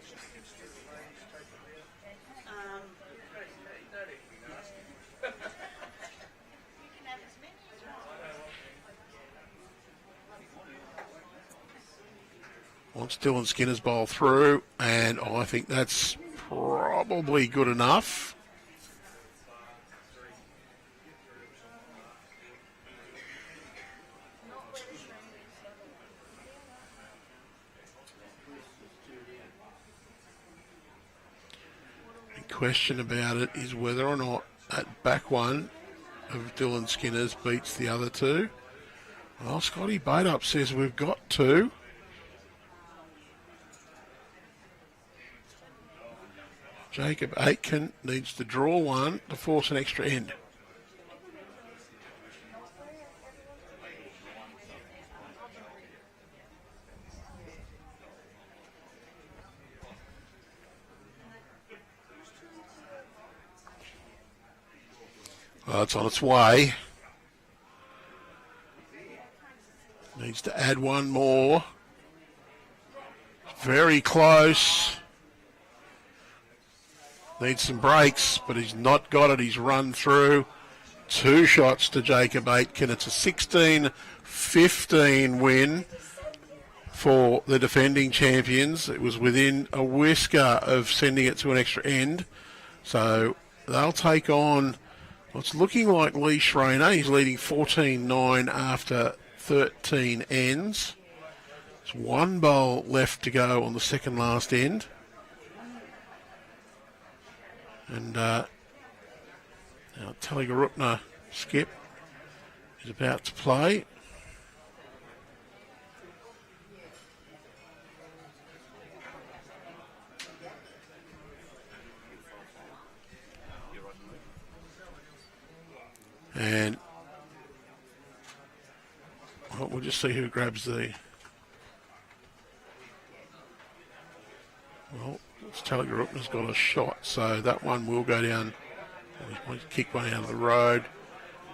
Wants Dylan Skinner's bowl through, and I think that's probably good enough. The question about it is whether or not that back one of Dylan Skinner's beats the other two. Well, Scotty Bateup says we've got two. Jacob Aitken needs to draw one to force an extra end. Well, it's on its way. Needs to add one more. Very close. Needs some breaks, but he's not got it. He's run through. 2 shots to Jacob Aitken. It's a 16-15 win for the defending champions. It was within a whisker of sending it to an extra end. So they'll take on what's looking like Lee Schreiner. He's leading 14-9 after 13 ends. There's 1 bowl left to go on the second last end. And now Telegarupna skip is about to play. And well, we'll just see who grabs the... Well, Telegarupna's got a shot, so that one will go down. He's kicked one out of the road.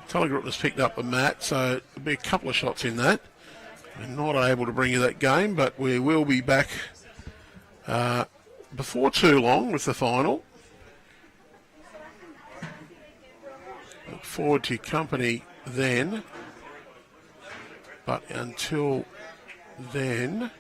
Telegarupna's picked up a mat, so there'll be a couple of shots in that. We're not able to bring you that game, but we will be back before too long with the final. Look forward to your company then. But until then...